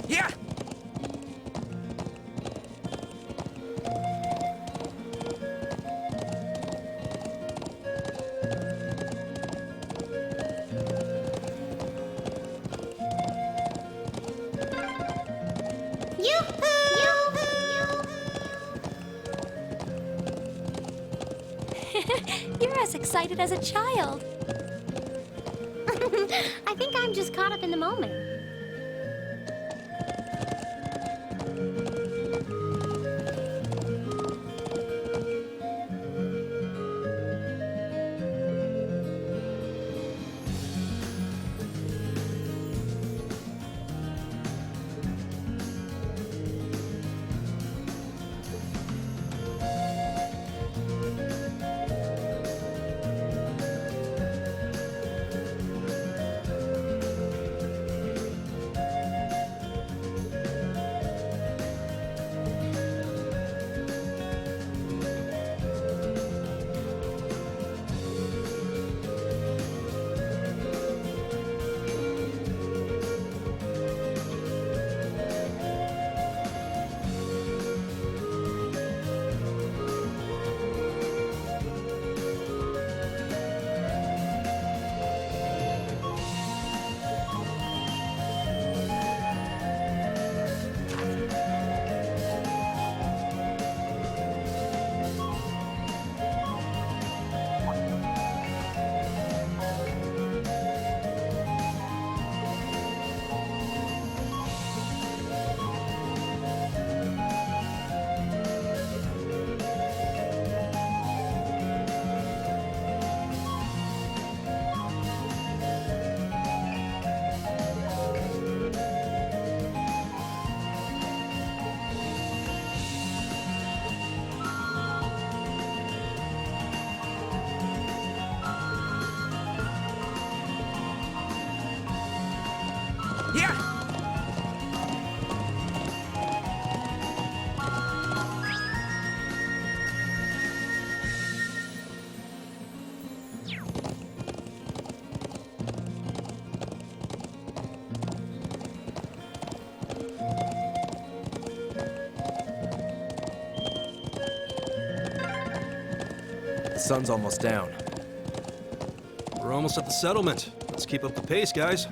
S6: Yeah!
S12: as excited as a child.
S4: I think I'm just caught up in the moment.
S6: The sun's almost down.
S3: We're almost at the settlement. Let's keep up the pace, guys.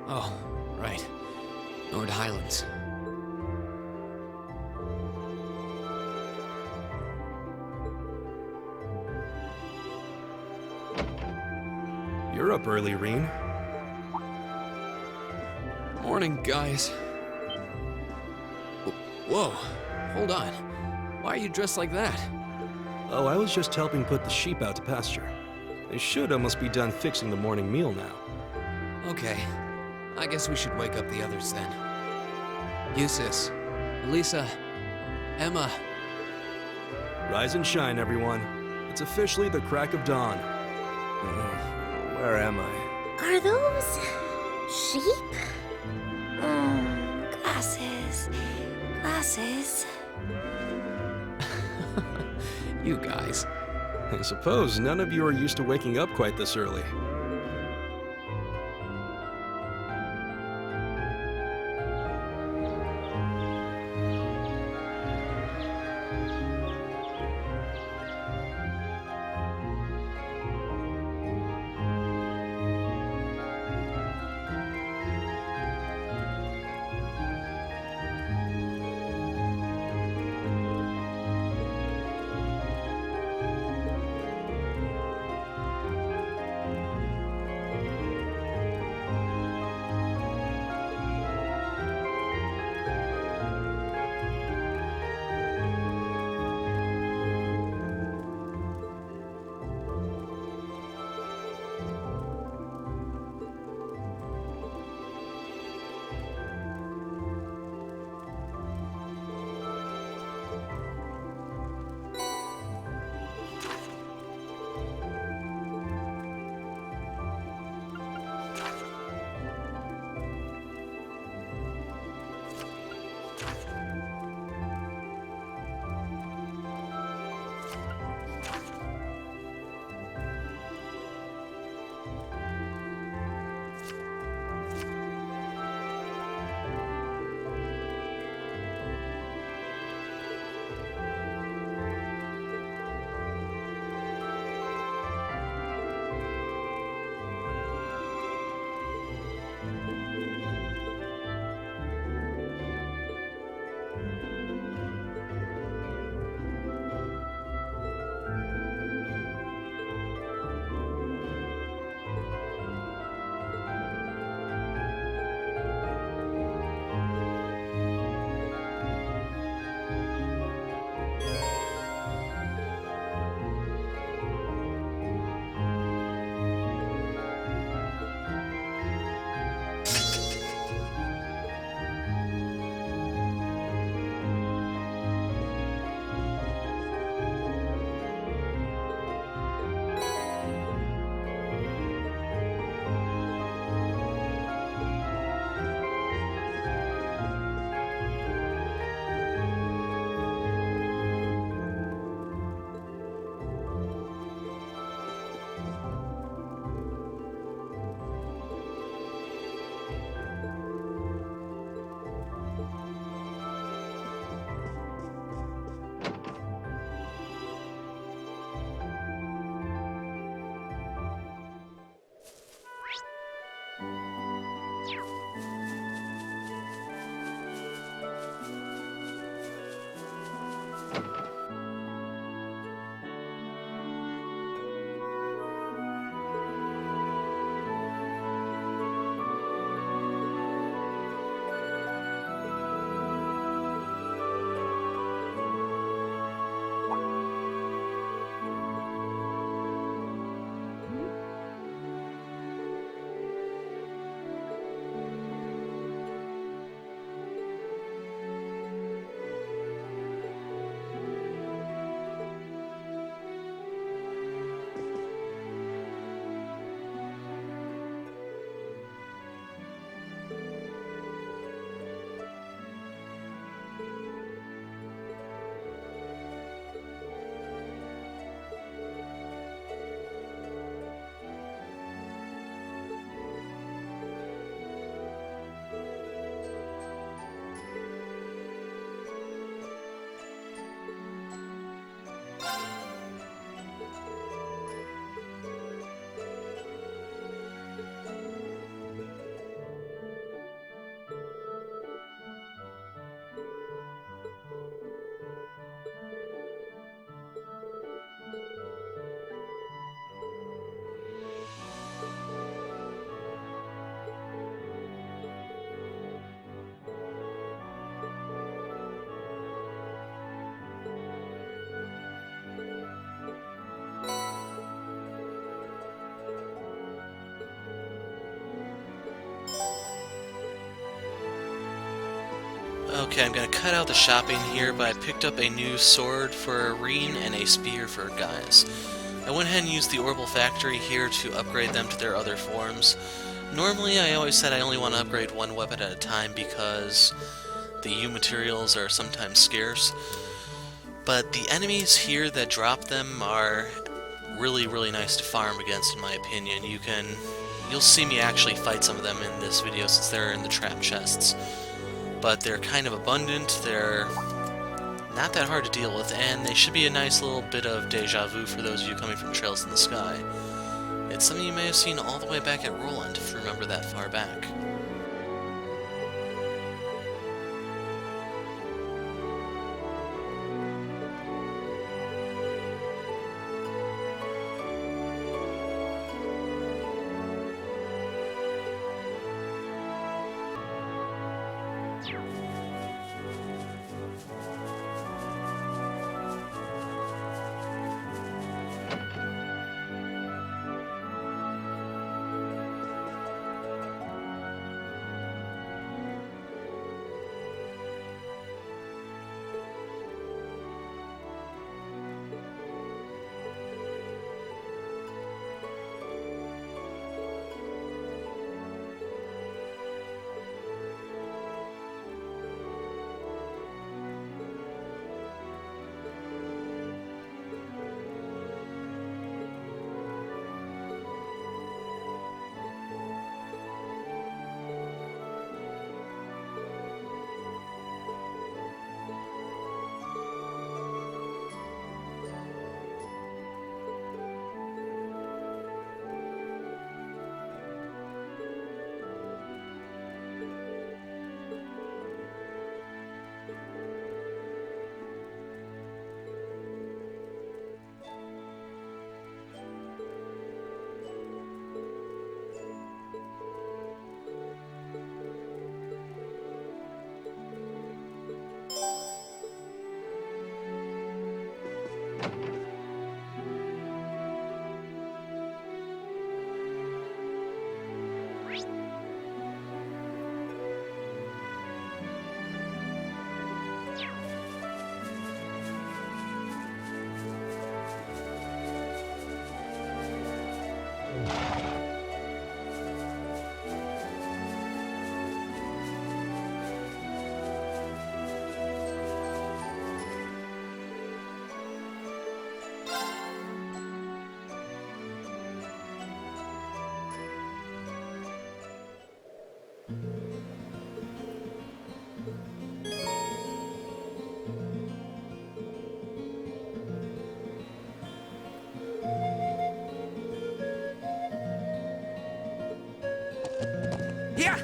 S10: Oh, right. Nord Highlands.
S3: You're up early, Reen.
S10: Morning, guys. Whoa, hold on. Why are you dressed like that?
S3: Oh, I was just helping put the sheep out to pasture. They should almost be done fixing the morning meal now.
S10: Okay, I guess we should wake up the others then. Eustace, Elisa, Emma.
S3: Rise and shine, everyone. It's officially the crack of dawn.
S6: Where am I?
S4: Are those sheep? Glasses. Glasses.
S10: You guys.
S3: I suppose none of you are used to waking up quite this early.
S1: Okay, I'm gonna cut out the shopping here, but I picked up a new sword for Reen and a spear for guys. I went ahead and used the Orbital Factory here to upgrade them to their other forms. Normally, I always said I only want to upgrade one weapon at a time because the U materials are sometimes scarce. But the enemies here that drop them are really, really nice to farm against, in my opinion. You'll see me actually fight some of them in this video since they're in the trap chests. But they're kind of abundant, they're not that hard to deal with, and they should be a nice little bit of deja vu for those of you coming from Trails in the Sky. It's something you may have seen all the way back at Roland, if you remember that far back.
S6: Yeah!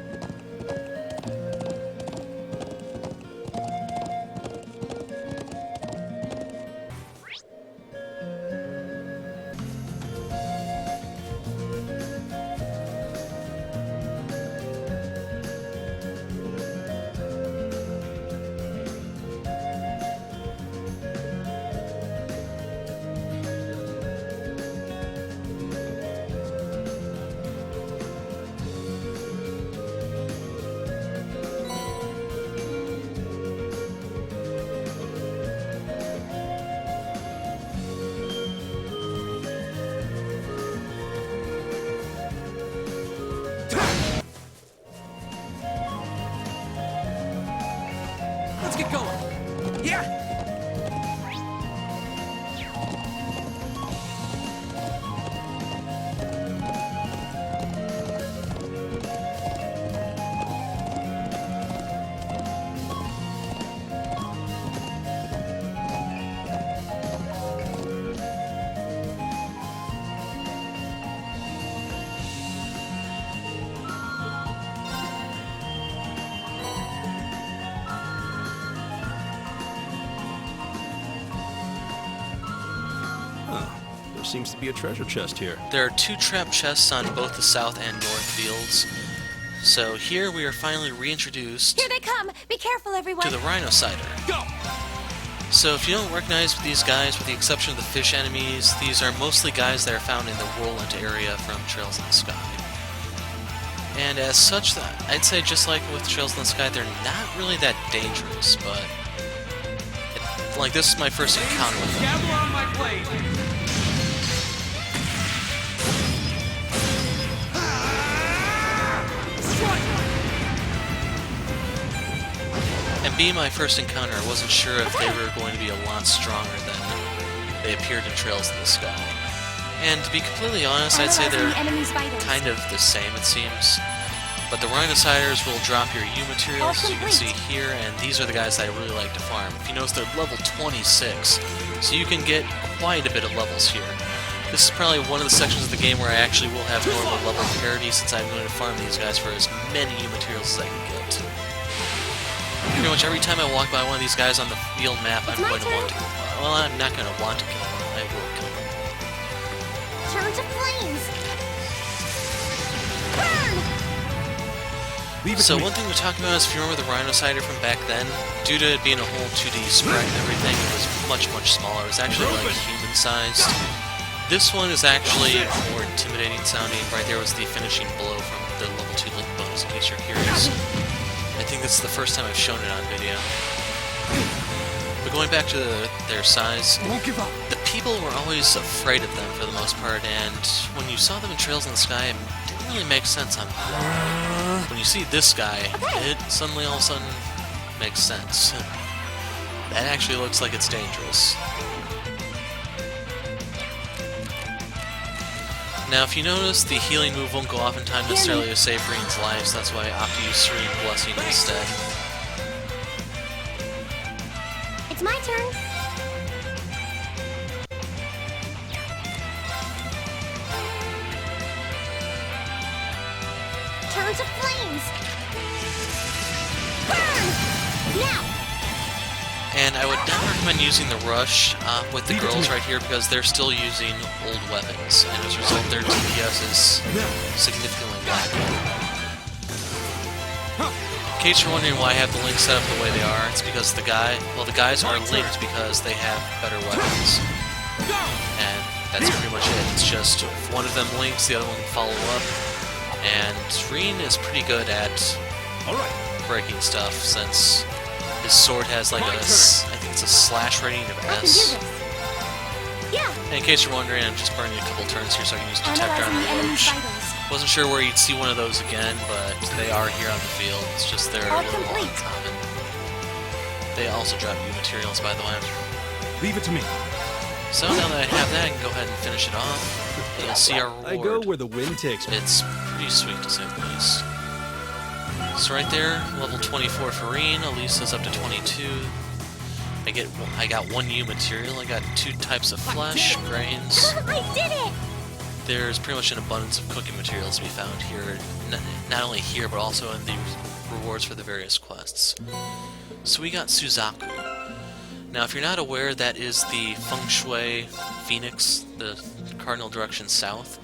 S6: Let's get going. Yeah!
S3: There seems to be a treasure chest here.
S1: There are 2 trap chests on both the south and north fields. So here we are finally reintroduced
S11: Here they come! Be careful, everyone!
S1: to the Rhino Cider.
S6: Go!
S1: So if you don't recognize these guys, with the exception of the fish enemies, these are mostly guys that are found in the Roland area from Trails in the Sky. And as such, I'd say just like with Trails in the Sky, they're not really that dangerous, but like this is my first encounter with them. And being my first encounter, I wasn't sure if they were going to be a lot stronger than they appeared in Trails in the Sky. And to be completely honest, I'd say they're kind of the same, it seems. But the Rhinociders will drop your U materials, as you can see here, and these are the guys that I really like to farm. If you notice, they're level 26, so you can get quite a bit of levels here. This is probably one of the sections of the game where I actually will have normal level parity, since I'm going to farm these guys for as many U materials as I can get. Pretty much every time I walk by one of these guys on the field map, I'm going to want to... Well, I'm not going to want to kill them. I will kill them.
S4: Turn to flames! Burn!
S1: So one thing to talk about is if you remember the Rhinocider from back then, due to it being a whole 2D sprite and everything, it was much, much smaller. It was actually like human-sized. This one is actually more intimidating sounding. Right there was the finishing blow from the level 2 Link bonus, in case you're curious. I think this is the first time I've shown it on video. But going back to their size, the people were always afraid of them for the most part, and when you saw them in Trails in the Sky, it didn't really make sense on when you see this guy, it suddenly all of a sudden makes sense. That actually looks like it's dangerous. Now, if you notice, the healing move won't go off in time necessarily to save Reen's life, so that's why I opt to use Serene Blessing instead.
S4: It's my turn. Turn to flames. Burn! Now!
S1: And I would not recommend using the rush with the girls right here because they're still using old weapons, and as a result their DPS is significantly lacking. In case you're wondering why I have the links set up the way they are, it's because the guys are linked because they have better weapons. And that's pretty much it. It's just if one of them links, the other one can follow up. And Reen is pretty good at breaking stuff since his sword has like I think it's a slash rating of S. And in case you're wondering, I'm just burning a couple turns here so I can use Detector on the Roach. Wasn't sure where you'd see one of those again, but they are here on the field. It's just they're a little uncommon. They also drop new materials, by the way.
S3: Leave it to me.
S1: So now that I have that, I can go ahead and finish it off. And you'll see our reward.
S3: I go where the wind takes me.
S1: It's pretty sweet to say the least. So right there, level 24 for Reen, Elisa's up to 22. I got 1 U material, I got 2 types of flesh, grains.
S4: I did it!
S1: There's pretty much an abundance of cooking materials to be found here, not only here, but also in the rewards for the various quests. So we got Suzaku. Now, if you're not aware, that is the Feng Shui Phoenix, the cardinal direction south.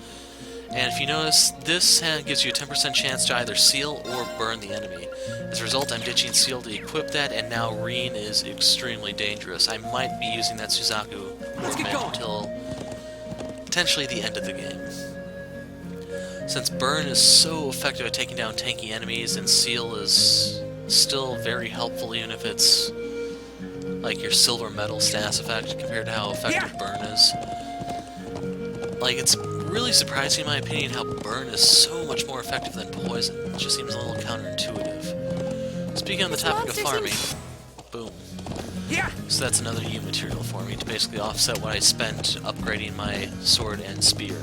S1: And if you notice, this gives you a 10% chance to either seal or burn the enemy. As a result, I'm ditching seal to equip that, and now Reen is extremely dangerous. I might be using that Suzaku until potentially the end of the game. Since burn is so effective at taking down tanky enemies, and seal is still very helpful even if it's like your silver metal status effect compared to how effective burn is. Like, it's really surprising in my opinion how burn is so much more effective than poison. It just seems a little counterintuitive. Speaking on the topic of farming, boom. So that's another U material for me to basically offset what I spent upgrading my sword and spear.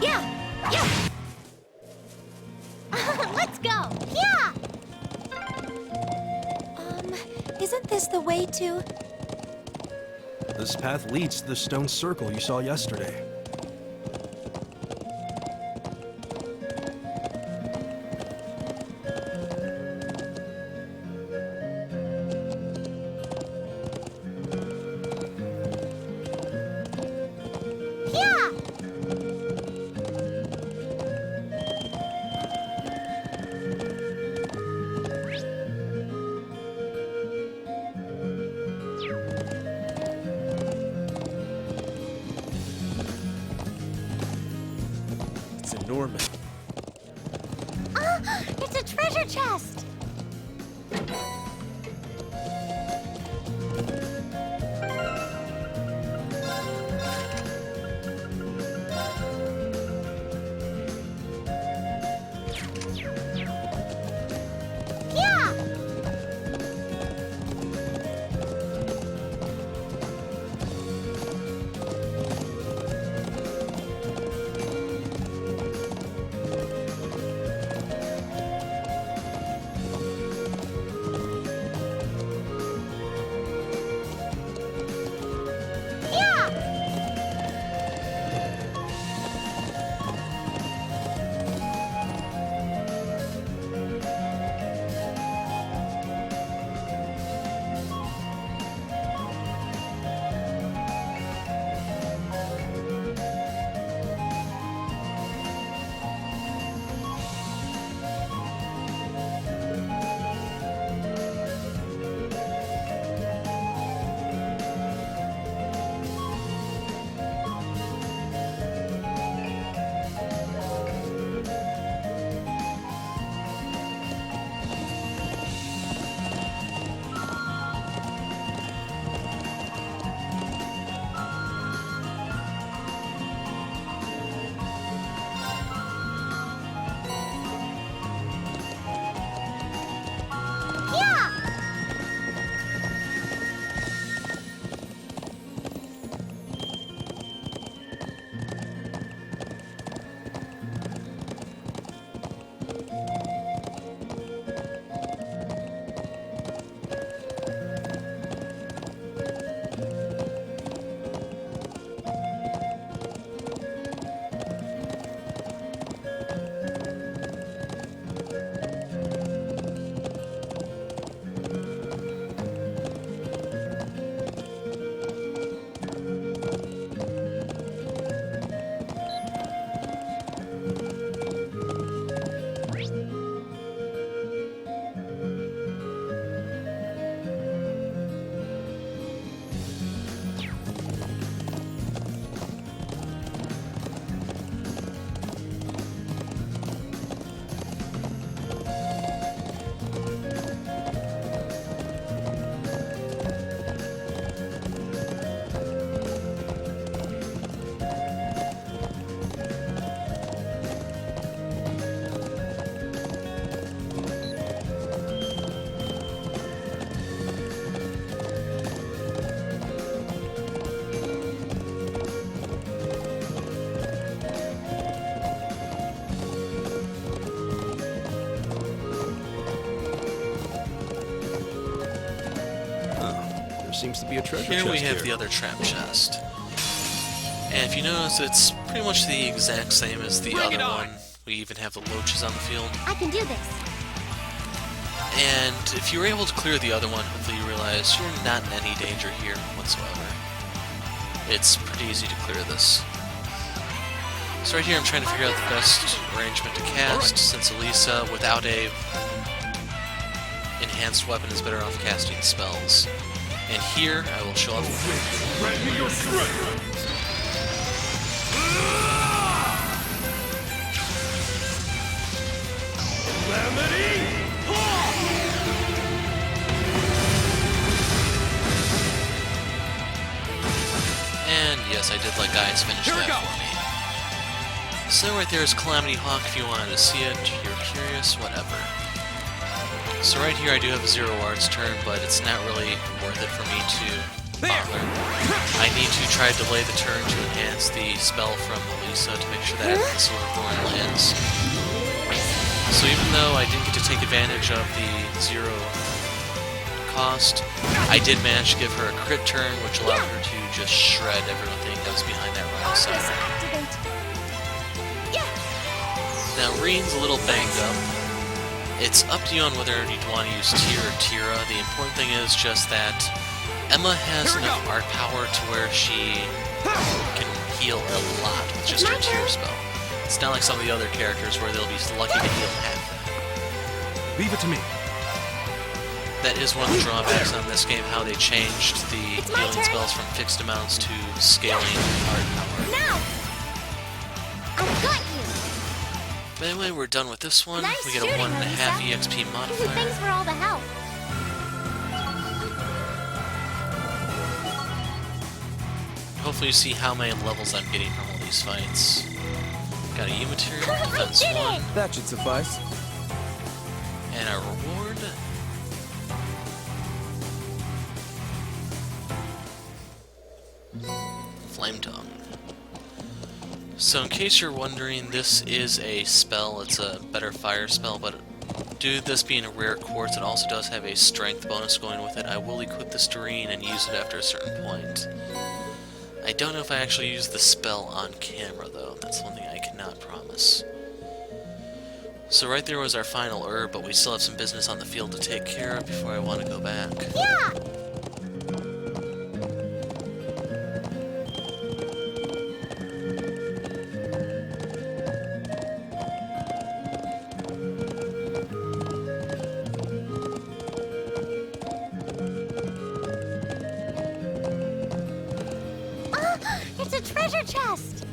S4: Yeah! Yeah! Let's go! Yeah!
S13: Isn't this the way to...
S3: This path leads to the stone circle you saw yesterday.
S4: Yeah!
S6: It's enormous.
S4: It's a treasure chest! Yeah!
S3: Seems to be a treasure
S1: Here
S3: chest
S1: we have the other trap chest. And if you notice, it's pretty much the exact same as the other one. We even have the loaches on the field.
S4: I can do this.
S1: And if you were able to clear the other one, hopefully you realize you're not in any danger here whatsoever. It's pretty easy to clear this. So right here I'm trying to figure out the best arrangement to cast, since Elisa, without a enhanced weapon, is better off casting spells. And here I will show off. And yes, I did let guys finish that for me. So right there is Calamity Hawk if you wanted to see it, you're curious, whatever. So right here I do have a 0 arts turn, but it's not really worth it for me to Father. I need to try to delay the turn to enhance the spell from Elisa to make sure that the Sword of Thorn lands. So even though I didn't get to take advantage of the 0 cost, I did manage to give her a crit turn, which allowed her to just shred everything that was behind that round side. Now Reen's a little banged up. It's up to you on whether you'd want to use Tyr or Tira. The important thing is just that Emma has enough art power to where she can heal a lot with just her Tyr spell. It's not like some of the other characters where they'll be lucky to heal half that.
S3: Leave it to me.
S1: That is one of the drawbacks on this game, how they changed the healing spells from fixed amounts to scaling art power.
S4: Now! I've got you!
S1: But anyway, we're done with this one.
S4: Nice
S1: We get a 1.5 EXP
S4: Thanks
S1: modifier.
S4: for all the help.
S1: Hopefully you see how many levels I'm getting from all these fights. Got a U material, defense 1,
S6: That should suffice.
S1: and a reward. Flame Tongue. So in case you're wondering, this is a spell, it's a better fire spell, but due to this being a rare quartz, it also does have a strength bonus going with it. I will equip this to Reen and use it after a certain point. I don't know if I actually use the spell on camera though, that's one thing I cannot promise. So right there was our final herb, but we still have some business on the field to take care of before I want to go back.
S4: Yeah! It's a treasure chest!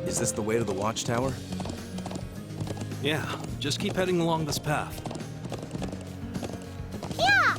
S6: Is this the way to the watchtower?
S3: Yeah, just keep heading along this path.
S4: Yeah!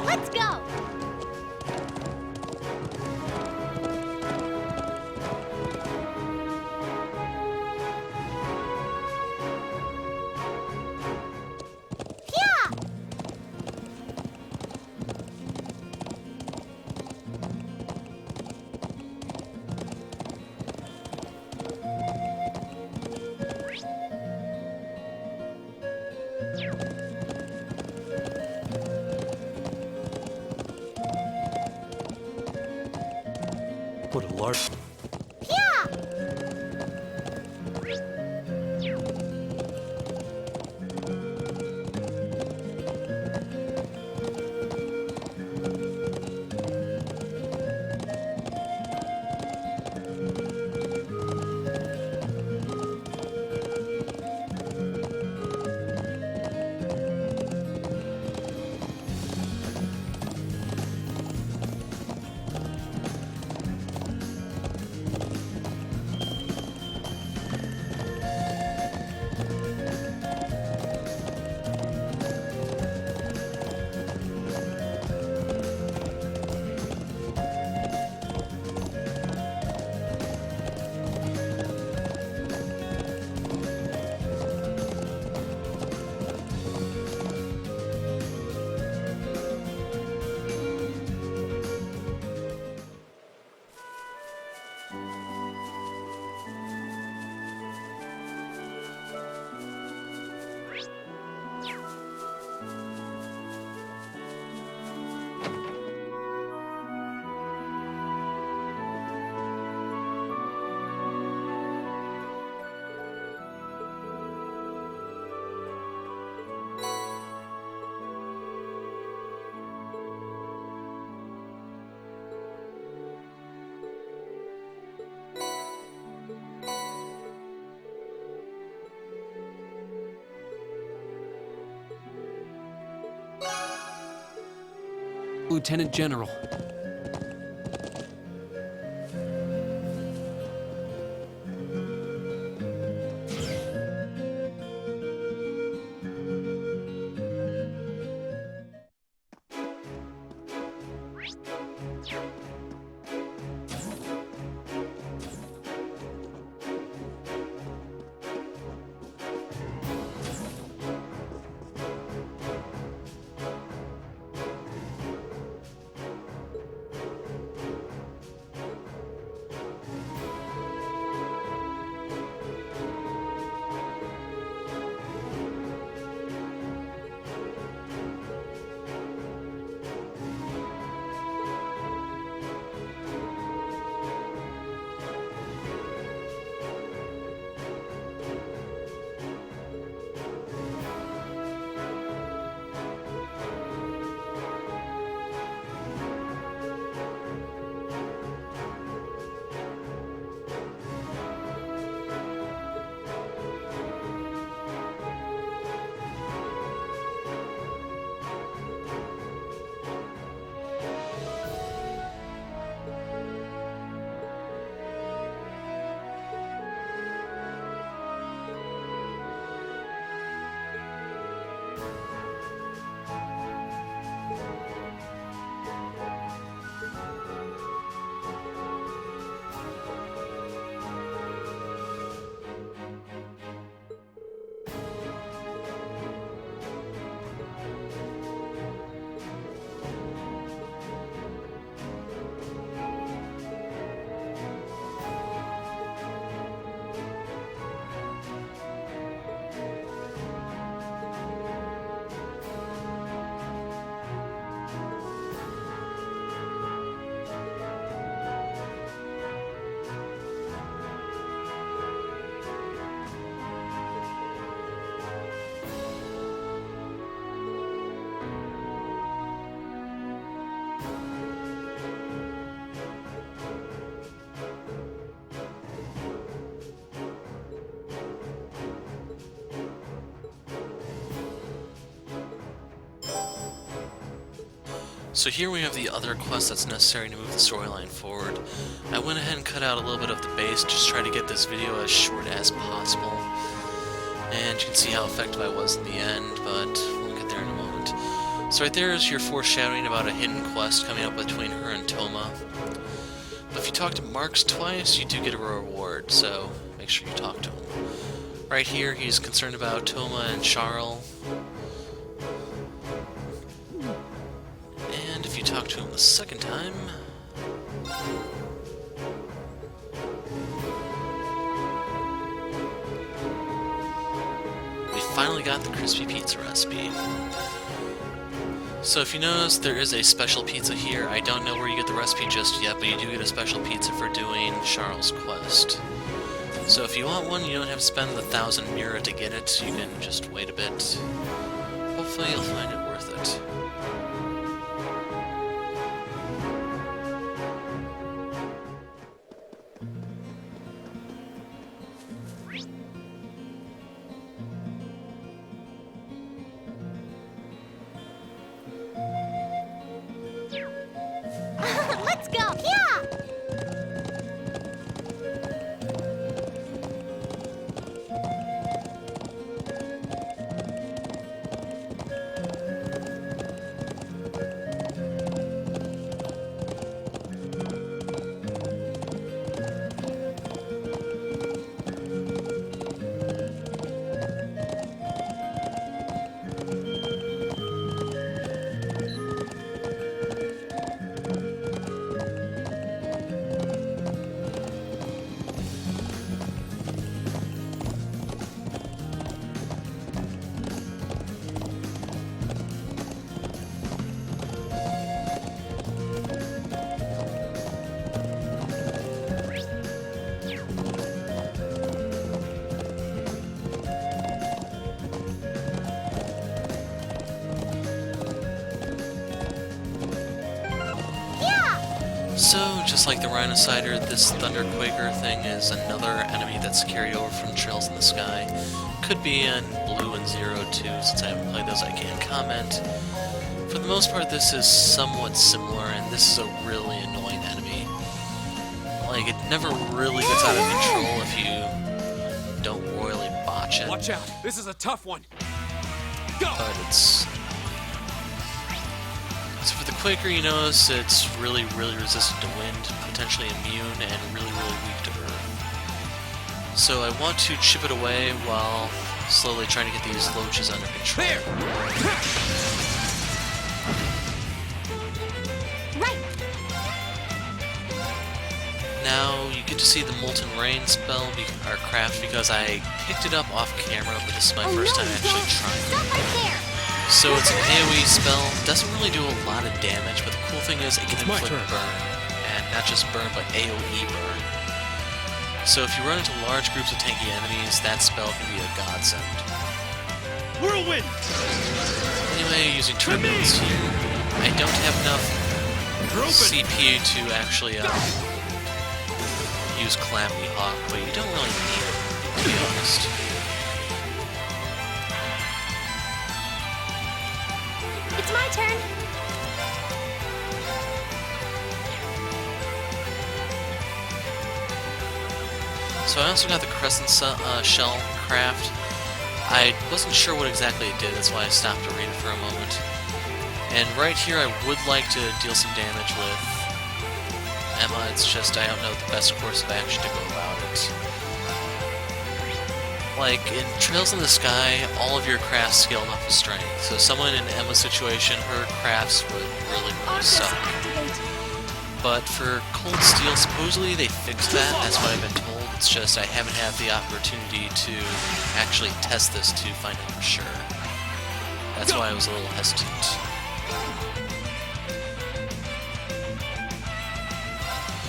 S4: Let's go!
S3: Put a large...
S10: Lieutenant General.
S1: So here we have the other quest that's necessary to move the storyline forward. I went ahead and cut out a little bit of the base, just try to get this video as short as possible. And you can see how effective I was in the end, but we'll get there in a moment. So right there is your foreshadowing about a hidden quest coming up between her and Toma. But if you talk to Marks twice, you do get a reward, so make sure you talk to him. Right here, he's concerned about Toma and Charles. And if you talk to him the second time... we finally got the crispy pizza recipe. So if you notice, there is a special pizza here. I don't know where you get the recipe just yet, but you do get a special pizza for doing Charles' quest. So if you want one, you don't have to spend the 1,000 mira to get it. You can just wait a bit. Hopefully you'll find it worth it.
S4: Let's go! Yeah!
S1: So, just like the Rhinocider, this Thunder Quaker thing is another enemy that's carried over from Trails in the Sky. Could be in Blue and Zero too, since I haven't played those I can't comment. For the most part, this is somewhat similar, and this is a really annoying enemy. Like, it never really gets out of control if you don't royally botch it.
S15: Watch out! This is a tough one! Go!
S1: But it's... So for the Quaker, you notice it's really resistant to wind, potentially immune, and really weak to earth. So I want to chip it away while slowly trying to get these loaches under control.
S4: Right.
S1: Now you get to see the Molten Rain spell, or craft, because I picked it up off camera, but this is my first time actually trying it. So it's an AoE spell, doesn't really do a lot of damage, but the cool thing is it can inflict burn. And not just burn, but AoE burn. So if you run into large groups of tanky enemies, that spell can be a godsend.
S15: Whirlwind!
S1: Anyway, using turbulence here, I don't have enough CPU to actually use Calamity Hawk, but you don't really need it, to be honest.
S4: It's my turn.
S1: So I also got the Crescent Shell craft. I wasn't sure what exactly it did, that's why I stopped to read it for a moment. And right here I would like to deal some damage with Emma, it's just I don't know the best course of action to go about it. Like, in Trails in the Sky, all of your crafts scale up with strength, so someone in Emma's situation, her crafts would really suck. But for Cold Steel, supposedly they fixed that, that's what I've been told. It's just I haven't had the opportunity to actually test this to find out for sure. That's why I was a little hesitant.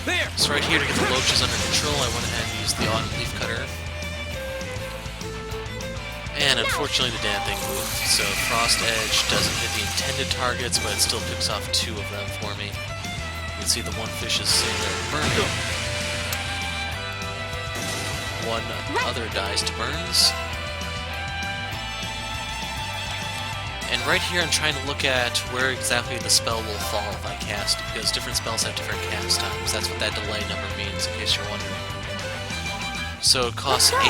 S15: There!
S1: So right here, to get the loaches under control, I went ahead and used the Autumn Leaf Cutter. And unfortunately the damn thing moved, so Frost Edge doesn't hit the intended targets, but it still picks off 2 of them for me. You can see the one fish is sitting there burning. One other dies to burns. And right here I'm trying to look at where exactly the spell will fall if I cast it, because different spells have different cast times. That's what that delay number means, in case you're wondering. So it costs 8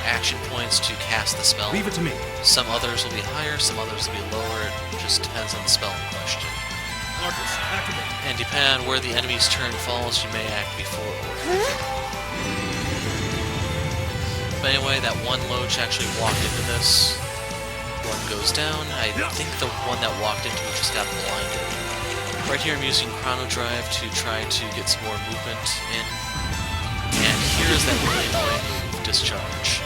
S1: action points to cast the spell.
S3: Leave it to me.
S1: Some others will be higher, some others will be lower. It just depends on the spell in question.
S15: Marcus, activate.
S1: And depending on where the enemy's turn falls, you may act before or after. But anyway, that one loach actually walked into this. One goes down. I think the one that walked into it just got blinded. Right here I'm using Chrono Drive to try to get some more movement in. And here's that really annoying move, Discharge.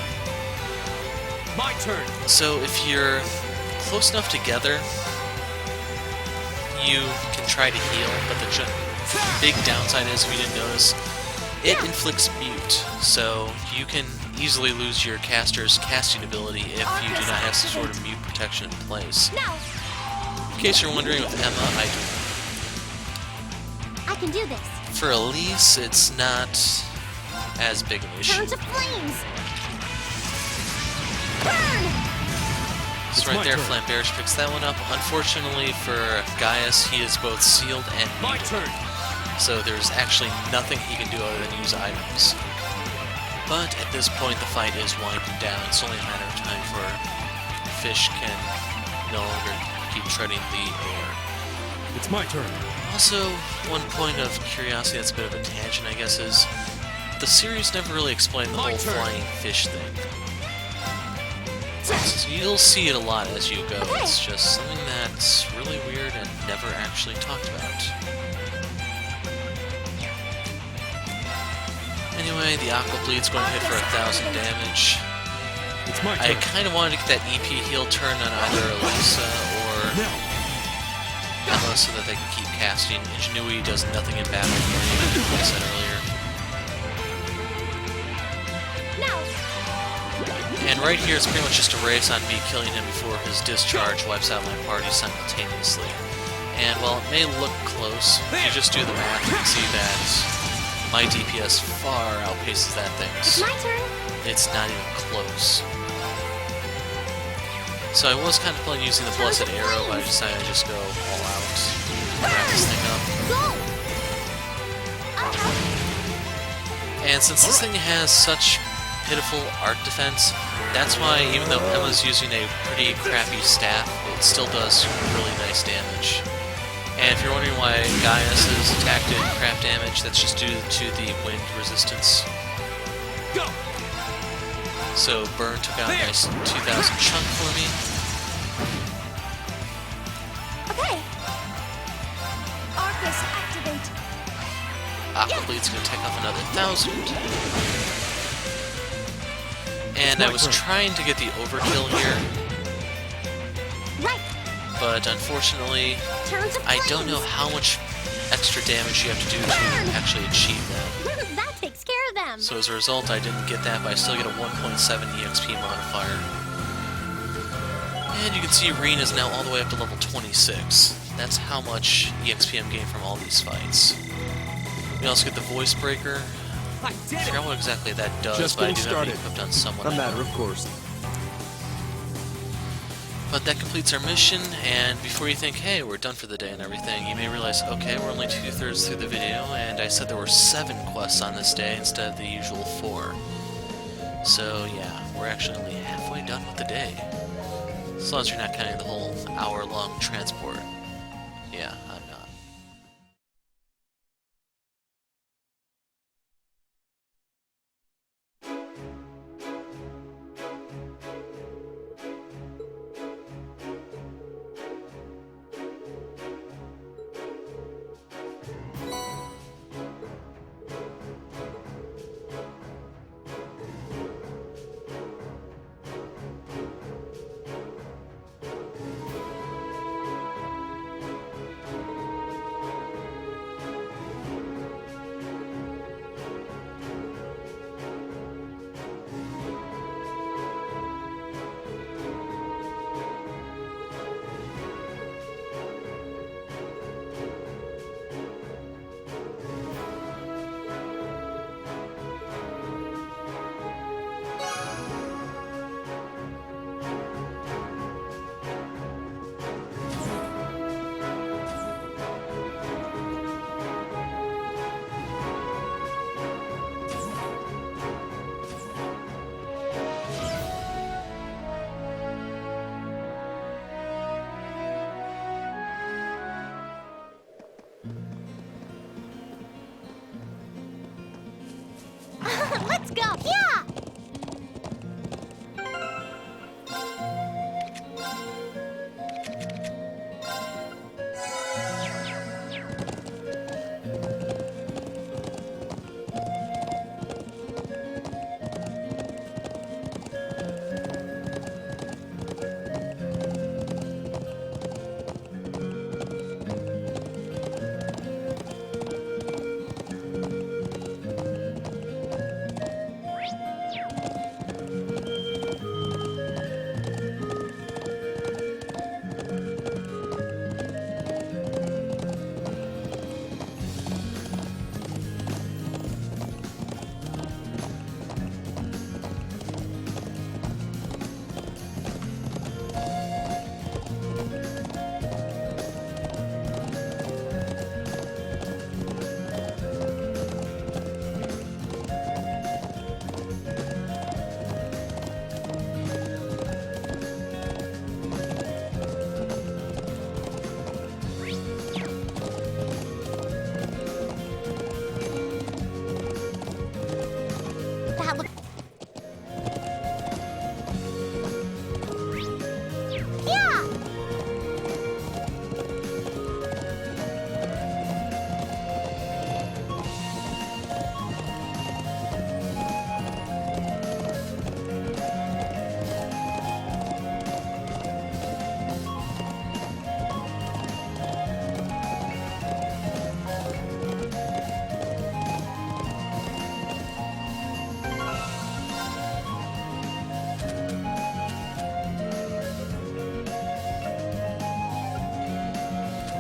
S15: My turn.
S1: So if you're close enough together, you can try to heal, but the big downside is, if you didn't notice, it inflicts mute, so you can easily lose your caster's casting ability if you do not have some sort of mute protection in place. In case you're wondering, with Emma,
S4: I can do this.
S1: for Elise, it's not as big an issue.
S4: Turn to flames. Burn!
S1: So right there, Flamberge picks that one up. Unfortunately for Gaius, he is both sealed and muted. So there's actually nothing he can do other than use items. But at this point, the fight is winding down. It's only a matter of time for Fish can no longer keep treading the air.
S3: It's my turn.
S1: Also, one point of curiosity that's a bit of a tangent, I guess, is the series never really explained the whole flying fish thing. So you'll see it a lot as you go. It's just something that's really weird and never actually talked about. Anyway, the Aqua Bleed's going to hit for 1,000 damage.
S3: It's my turn.
S1: I kind of wanted to get that EP heal turn on either Elisa or Emma so that they can keep casting. Ingenuity does nothing in battle, like I said earlier. And right here, it's pretty much just a race on me killing him before his discharge wipes out my party simultaneously. And while it may look close, if you just do the math, you can see that my DPS far outpaces that thing's.
S4: It's my turn.
S1: It's not even close. So I was kind of planning using the Blessed Arrow, but I decided to just go all out and wrap this thing up. And since this thing has such pitiful art defense, that's why even though Emma's using a pretty crappy staff, it still does really nice damage. And if you're wondering why Gaius' attack did crap damage, that's just due to the wind resistance.
S15: Go!
S1: So Burn took out a nice 2,000 chunk for me.
S11: Okay. Arcus, activate.
S1: Aqua Bleed's gonna take off another 1,000. And I was trying to get the overkill here, but unfortunately, I don't know how much extra damage you have to do to actually achieve that.
S4: That takes care of them.
S1: So as a result, I didn't get that, but I still get a 1.7 EXP modifier. And you can see Reen is now all the way up to level 26. That's how much EXP I'm getting from all these fights. We also get the Voice Breaker. I forgot what exactly that does,
S6: Just
S1: but I do
S6: getting
S1: have it
S6: started.
S1: equipped on someone.
S6: A matter of course.
S1: But that completes our mission, and before you think, hey, we're done for the day and everything, you may realize, okay, we're only 2/3 through the video, and I said there were 7 quests on this day instead of the usual 4. So yeah, we're actually only halfway done with the day. As long as you're not counting the whole hour-long transport. Yeah, I'm not.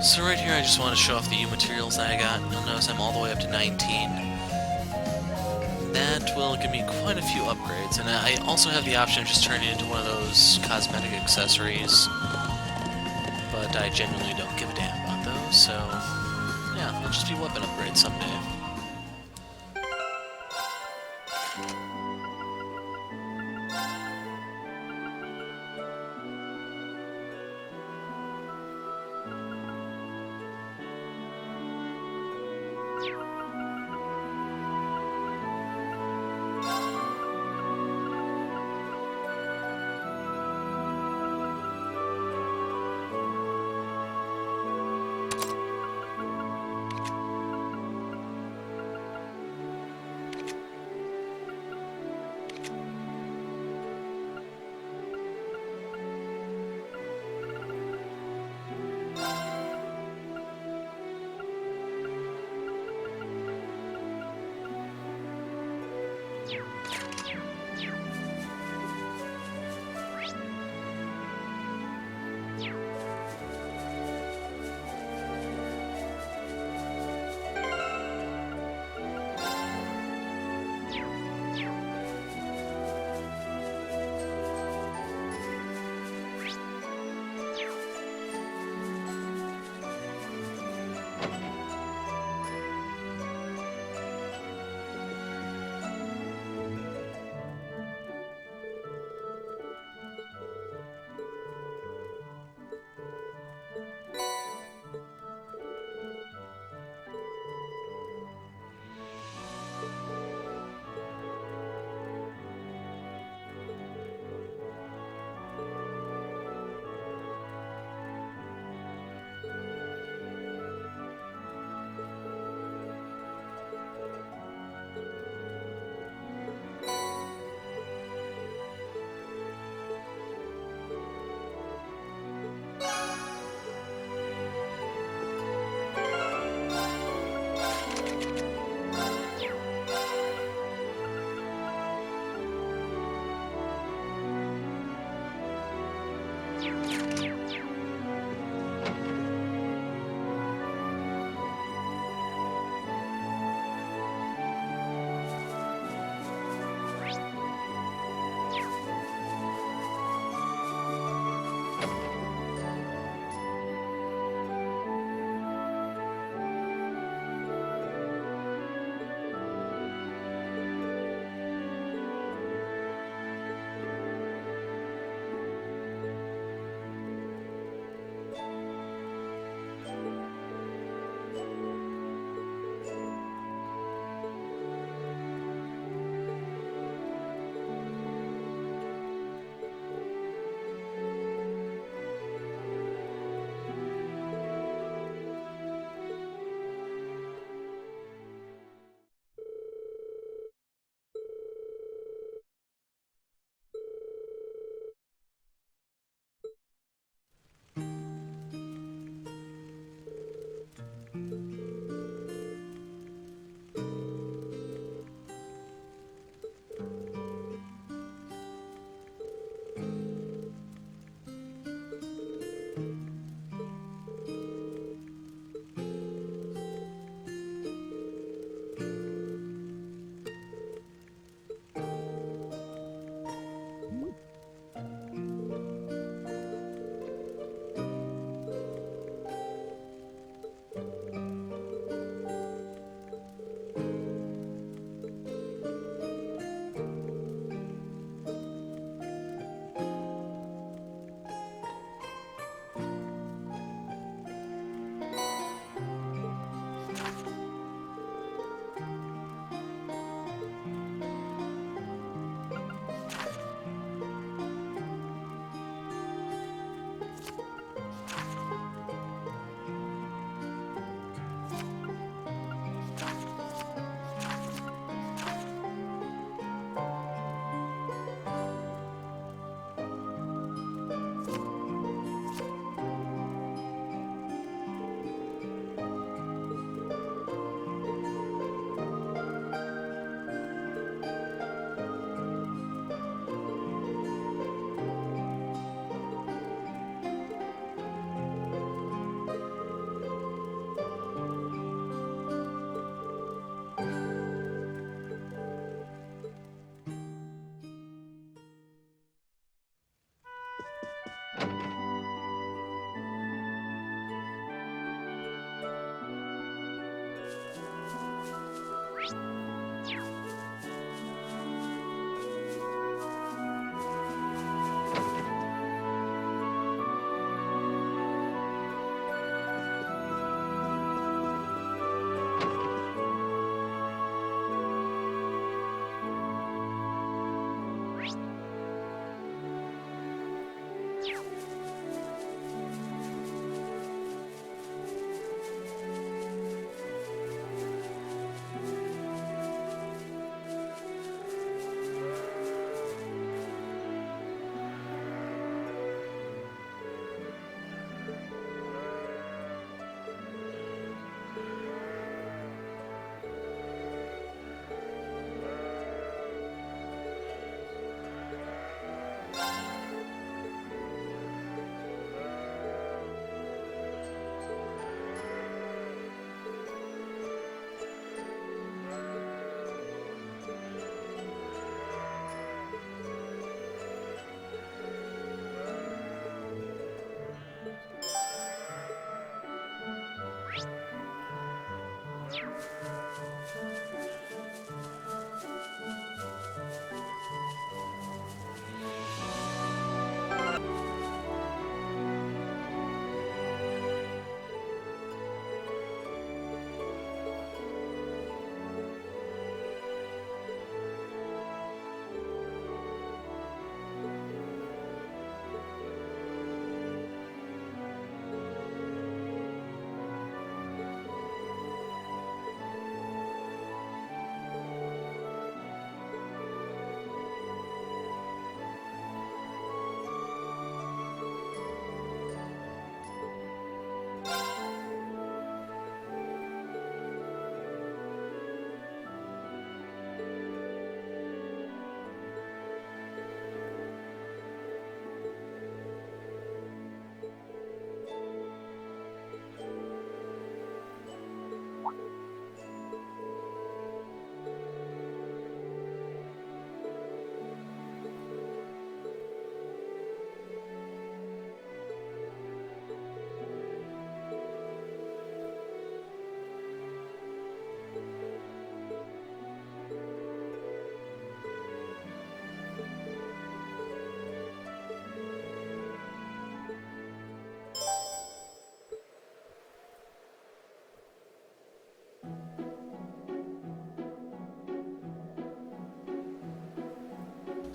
S1: So right here I just want to show off the U materials that I got. You'll notice I'm all the way up to 19. That will give me quite a few upgrades, and I also have the option of just turning it into one of those cosmetic accessories. But I genuinely don't give a damn about those, so yeah, they'll just be weapon upgrades someday.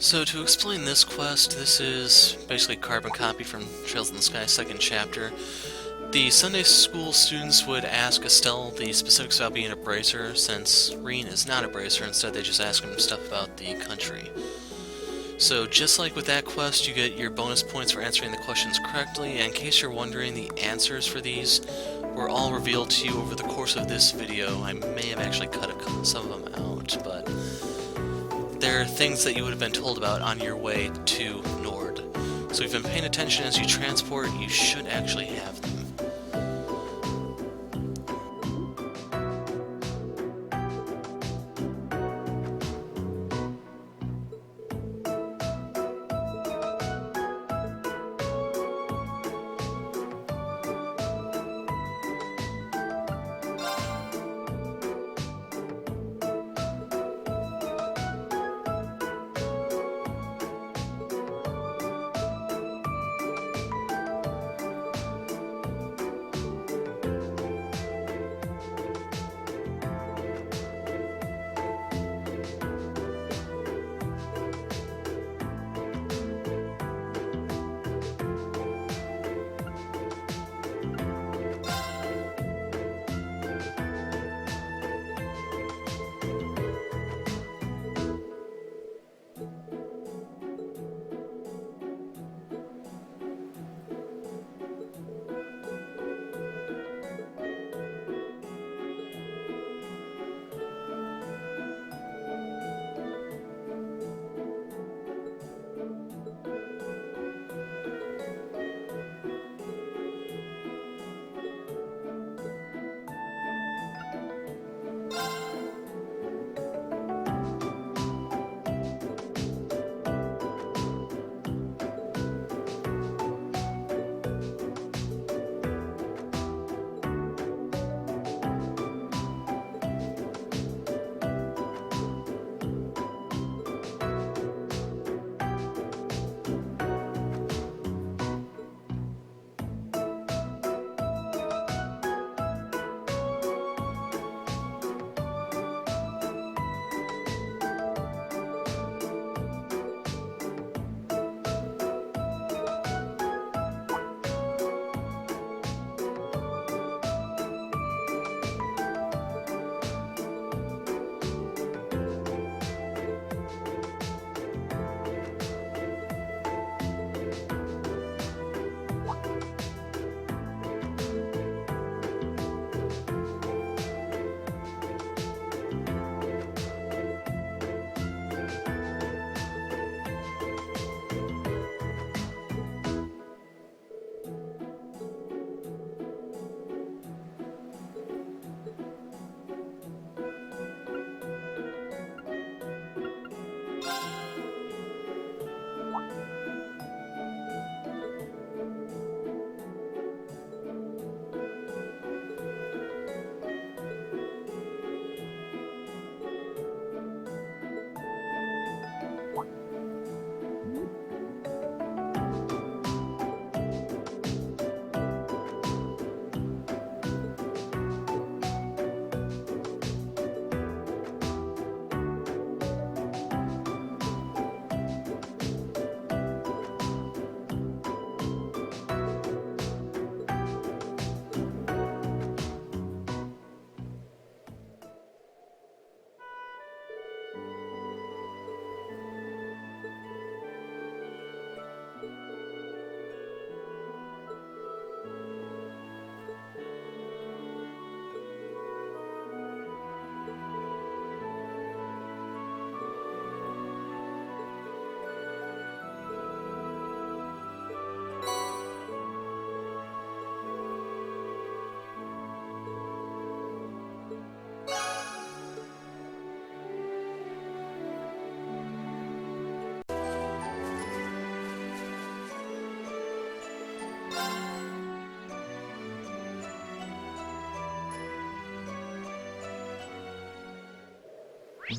S1: So to explain this quest, this is basically a carbon copy from Trails in the Sky 2nd chapter. The Sunday school students would ask Estelle the specifics about being a bracer, since Reen is not a bracer. Instead they just ask him stuff about the country. So just like with that quest, you get your bonus points for answering the questions correctly, and in case you're wondering, the answers for these were all revealed to you over the course of this video. I may have actually cut some of them out, but they're things that you would have been told about on your way to Nord. So if you've been paying attention as you transport, you should actually have them.
S4: Yeah!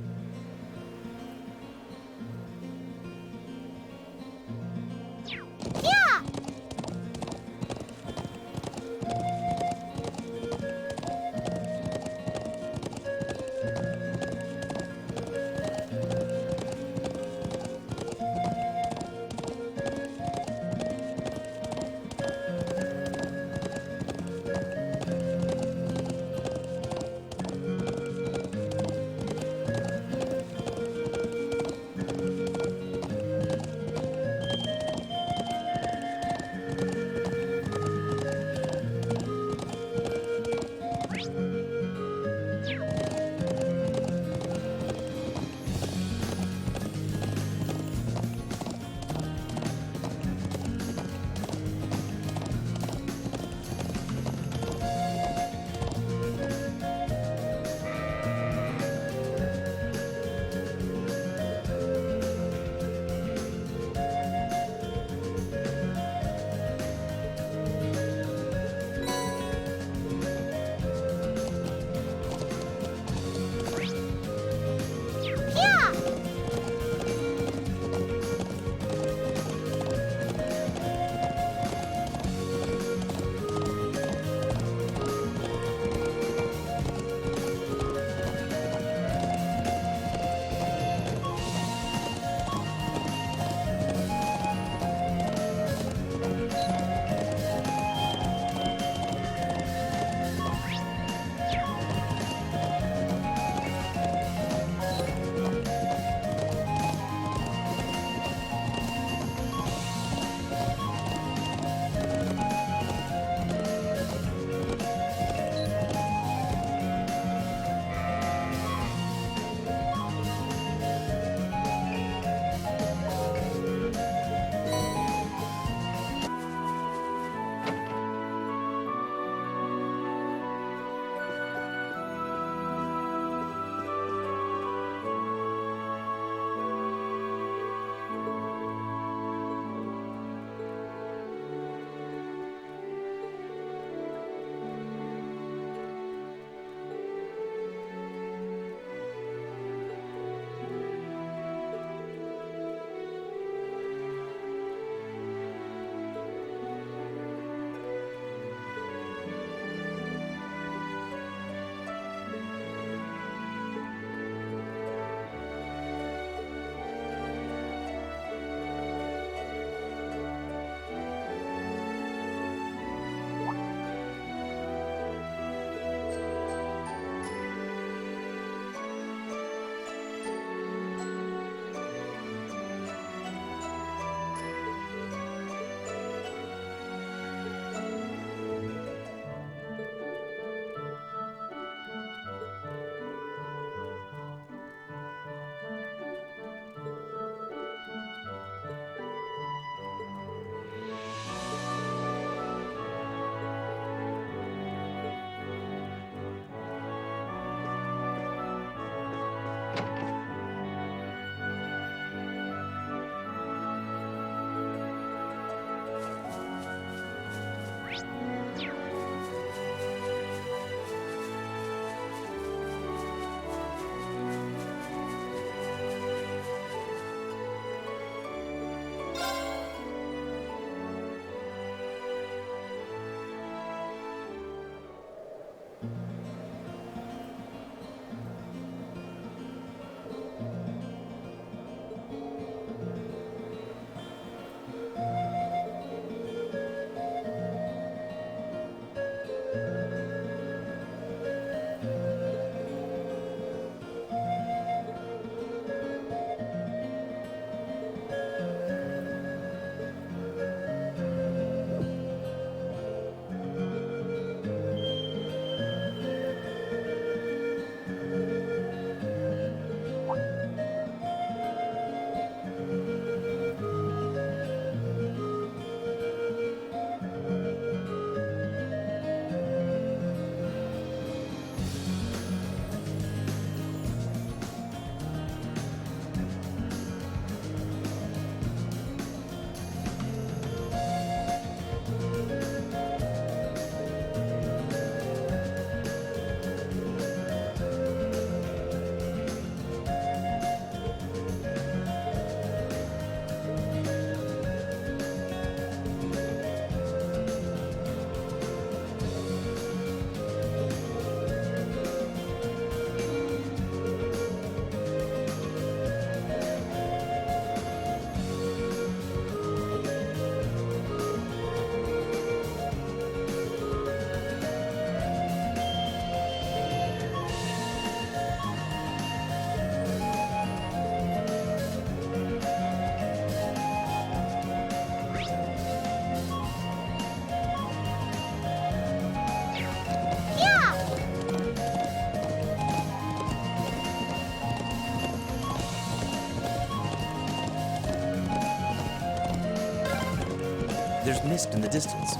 S6: white mist in the distance.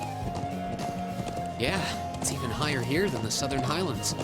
S10: Yeah, it's even higher here than the southern Highlands.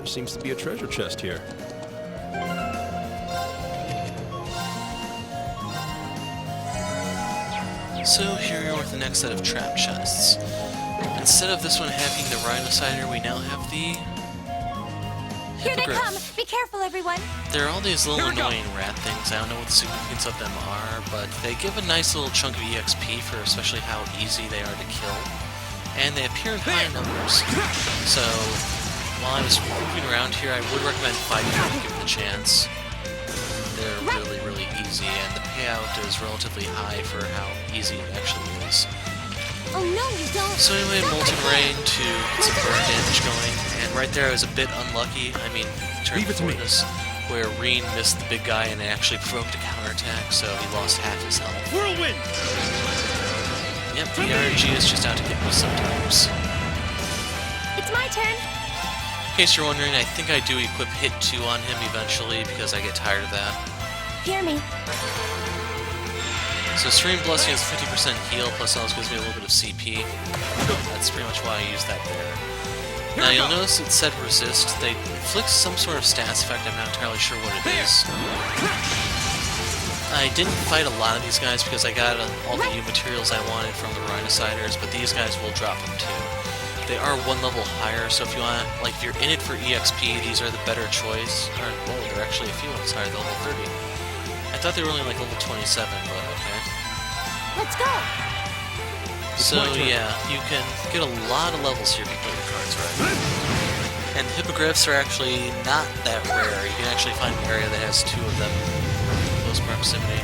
S3: Seems to be a treasure chest here.
S1: So here we are with the next set of trap chests. Instead of this one having the Rhinocider, we now have the
S4: Here they
S1: Hippogriff.
S4: come! Be careful, everyone!
S1: There are all these little annoying rat things. I don't know what the significance of them are, but they give a nice little chunk of EXP for especially how easy they are to kill. And they appear in high numbers. So while I was moving around here, I would recommend fighting them to give it a chance. They're really, really easy, and the payout is relatively high for how easy it actually is.
S4: Oh no, you don't!
S1: So anyway, Molten Rain to get some burn damage going, and right there I was a bit unlucky. I mean, turn before this, where Reen missed the big guy and it actually provoked a counterattack, so he lost half his health.
S15: Whirlwind!
S1: Yep, the RNG is just out to get me sometimes.
S4: It's my turn!
S1: In case you're wondering, I think I do equip Hit 2 on him eventually because I get tired of that.
S4: Hear me.
S1: So Serene Blessing has 50% heal, plus also gives me a little bit of CP. That's pretty much why I use that there. Now you'll notice it said resist. They inflict some sort of stats effect, I'm not entirely sure what it is. I didn't fight a lot of these guys because I got all the new materials I wanted from the Rhinociders, but these guys will drop them too. They are one level higher, so if you want, like, if you're in it for EXP, these are the better choice. Or, whoa, they're actually a few levels higher, they're level 30. I thought they were only like level 27, but okay.
S4: Let's go!
S1: So yeah, you can get a lot of levels here if you play your cards right. And hippogriffs are actually not that rare. You can actually find an area that has 2 of them in close proximity.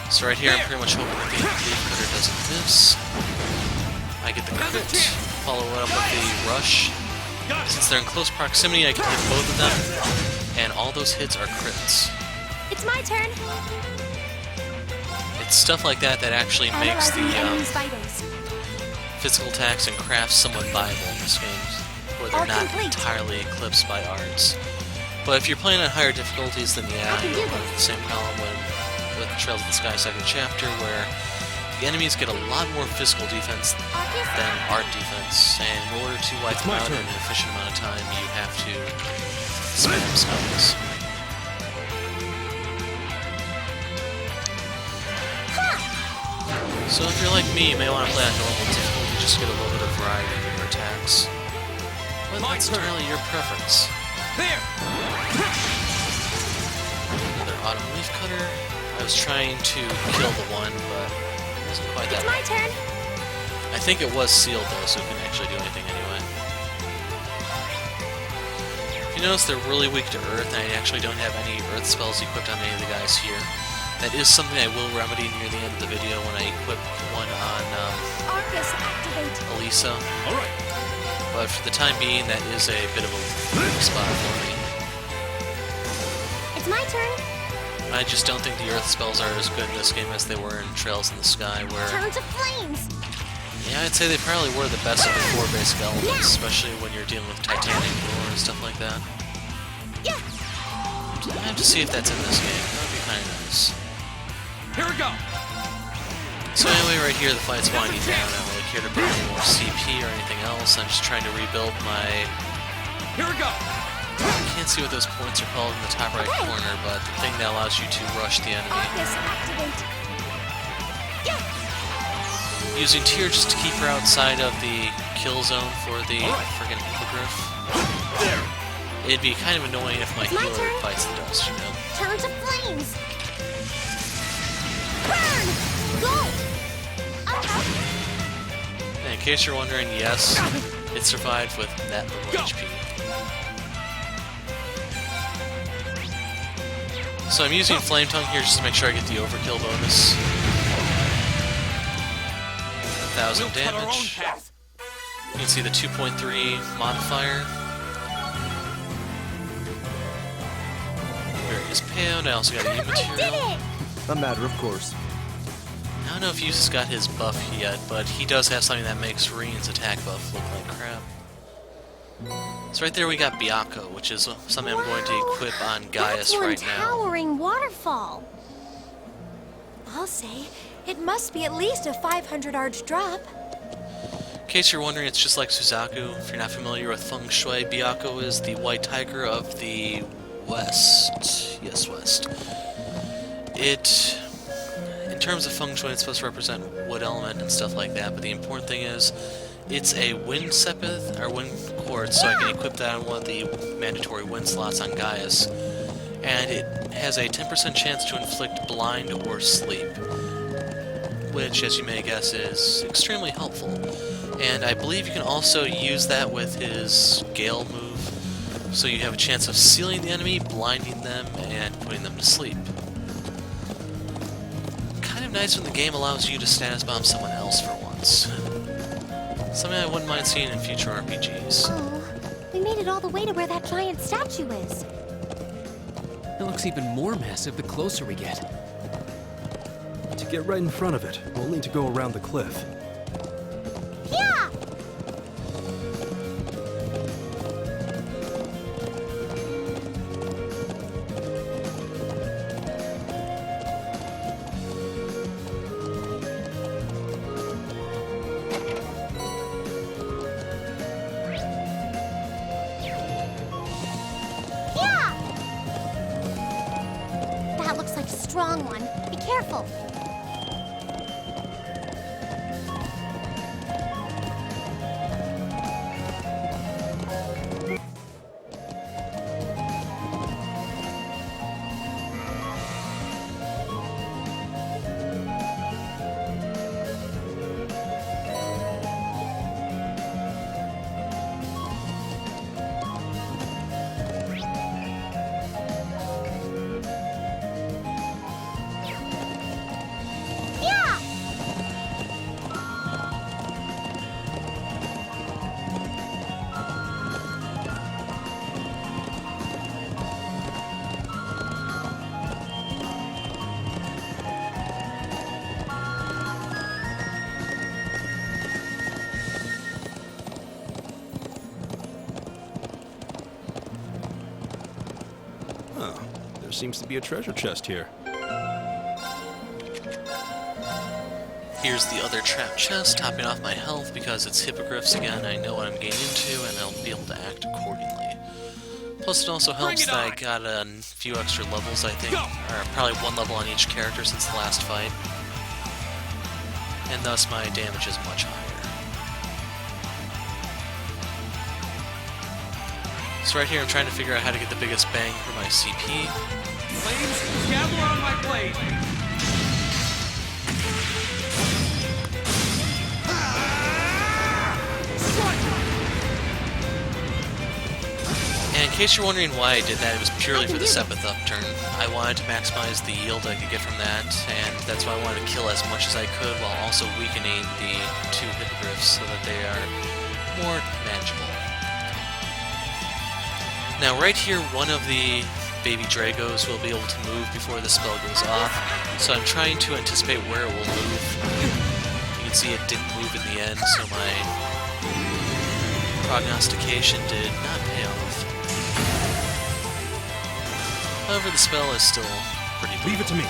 S1: So right here, I'm pretty much hoping that the Leaf Cutter doesn't miss. I get the crit, follow it up with the rush. Since they're in close proximity, I can hit both of them, and all those hits are crits.
S4: It's my turn!
S1: It's stuff like that that actually makes the physical attacks and crafts somewhat viable in this game, where they're not entirely eclipsed by arts. But if you're playing on higher difficulties, then yeah, you'll run into the same problem with Trails of the Sky Second Chapter, where the enemies get a lot more physical defense than art defense, and in order to wipe them out in an efficient amount of time, you have to spam spells. So if you're like me, you may want to play on normal difficulty just to get a little bit of variety in your attacks. But that's entirely your preference. Another Autumn Leaf Cutter. I was trying to kill the one, but it wasn't quite that.
S4: It's my turn.
S1: I think it was sealed though, so it can actually do anything anyway. If you notice, they're really weak to Earth, and I actually don't have any Earth spells equipped on any of the guys here. That is something I will remedy near the end of the video when I equip one on
S11: Arcus, activate.
S1: Elisa.
S15: Alright.
S1: But for the time being, that is a bit of a weak spot for me.
S4: It's my turn.
S1: I just don't think the Earth spells are as good in this game as they were in Trails in the Sky, where...
S4: Turn to flames.
S1: Yeah, I'd say they probably were the best of the 4 basic elements, especially when you're dealing with titanic ore and stuff like that.
S11: Yeah.
S1: I have to see if that's in this game. That would be kind of nice.
S15: Here we go.
S1: So anyway, right here, the fight's winding down. I don't really care to burn any more CP or anything else. I'm just trying to rebuild my...
S15: Here we go.
S1: I can't see what those points are called in the top right corner, but the thing that allows you to rush the enemy.
S11: Arcus, activate. Yeah.
S1: Using Tyr just to keep her outside of the kill zone for the friggin' hippogriff.
S15: There.
S1: It'd be kind of annoying if my healer fights the dust, you know?
S4: Turn to flames. Burn! Gold!
S1: And in case you're wondering, yes, it survived with that little HP. So I'm using Flame Tongue here just to make sure I get the overkill bonus. 1,000 damage. You can see the 2.3 modifier. Various payout. I also got a new material.
S6: A matter of course.
S1: I don't know if Yusa's got his buff yet, but he does have something that makes Reen's attack buff look like crap. So right there we got Byakko, which is something I'm going to equip on Gaius right now.
S4: Towering waterfall.
S13: I'll say, it must be at least a 500 arch drop.
S1: In case you're wondering, it's just like Suzaku. If you're not familiar with Feng Shui, Byakko is the white tiger of the west. Yes, west. In terms of Feng Shui, it's supposed to represent wood element and stuff like that, but the important thing is, it's a wind sepith, or wind quartz, so I can equip that on one of the mandatory wind slots on Gaius. And it has a 10% chance to inflict blind or sleep, which, as you may guess, is extremely helpful. And I believe you can also use that with his Gale move, so you have a chance of sealing the enemy, blinding them, and putting them to sleep. Kind of nice when the game allows you to status bomb someone else for once. Something I wouldn't mind seeing in future RPGs.
S4: Oh, we made it all the way to where that giant statue is.
S10: It looks even more massive the closer we get.
S3: To get right in front of it, we'll need to go around the cliff.
S4: Yeah! That looks like a strong one. Be careful.
S3: There seems to be a treasure chest here.
S1: Here's the other trap chest, topping off my health because it's hippogriffs again. I know what I'm getting into, and I'll be able to act accordingly. Plus, it also helps that I got a few extra levels, I think, or probably one level on each character since the last fight, and thus my damage is much higher. So right here I'm trying to figure out how to get the biggest bang for my CP.
S15: Flames, gather on my blade.
S1: case you're wondering why I did that, it was purely for the 7th upturn. I wanted to maximize the yield I could get from that, and that's why I wanted to kill as much as I could while also weakening the 2 hippogriffs so that they are more manageable. Now right here, one of the baby Dragos will be able to move before the spell goes off, so I'm trying to anticipate where it will move. You can see it didn't move in the end, so my prognostication did not pay off. However, the spell is still pretty brutal.
S3: Leave it to me.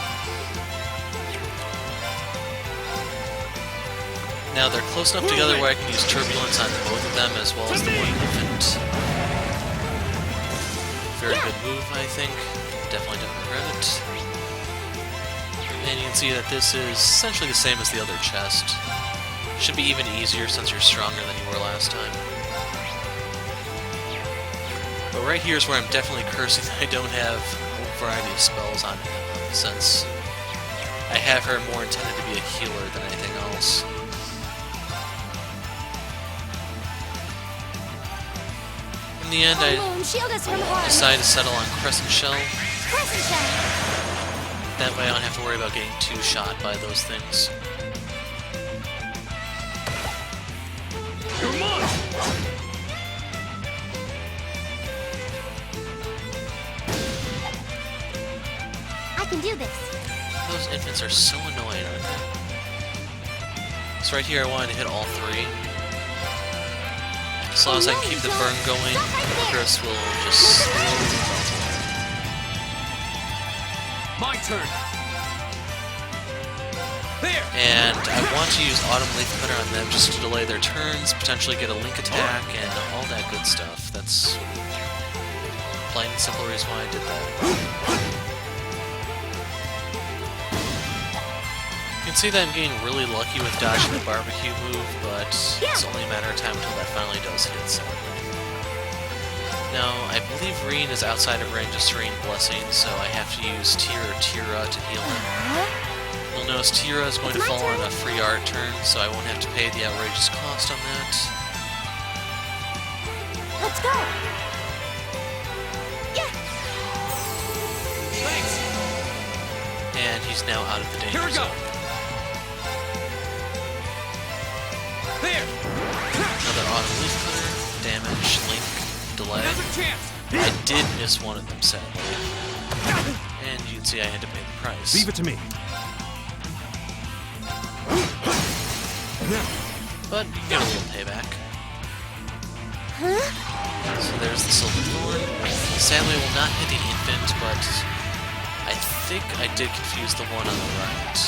S1: Now they're close enough together where I can use Turbulence on both of them as well as the one infant. Very good move, I think. Definitely don't regret it. And you can see that this is essentially the same as the other chest. Should be even easier since you're stronger than you were last time. But right here is where I'm definitely cursing that I don't have a variety of spells on Emma, since I have her more intended to be a healer than anything else. In the end, I decided to settle on Crescent Shell. That way I don't have to worry about getting two-shot by those things.
S15: Come on!
S4: I can do this.
S1: Those infants are so annoying, aren't they? So right here I wanted to hit all 3. As long as I can keep the burn going, Chris will just slowly melt away.
S15: My turn! There!
S1: And I want to use Autumn Leaf Cutter on them just to delay their turns, potentially get a link attack, and all that good stuff. That's plain and simple reason why I did that. You can see that I'm getting really lucky with dodging the barbecue move, but it's only a matter of time until that finally does hit someone. Now, I believe Reen is outside of range of Serene Blessing, so I have to use Tyr or Tira to heal him. You'll notice Tira is going to fall on a free art turn, so I won't have to pay the outrageous cost on that.
S11: Let's go! Yeah!
S15: Thanks!
S1: And he's now out of the danger
S15: Here we go!
S1: zone.
S15: There!
S1: Another Autumn Leaf Cutter, damage, link, delay.
S15: Another chance!
S1: I did miss one of them, sadly. And you can see I had to pay the price.
S3: Leave it to me.
S1: But you get a little payback. So there's the Silver Thorn. Sadly, I will not hit the infant, but I think I did confuse the one on the right.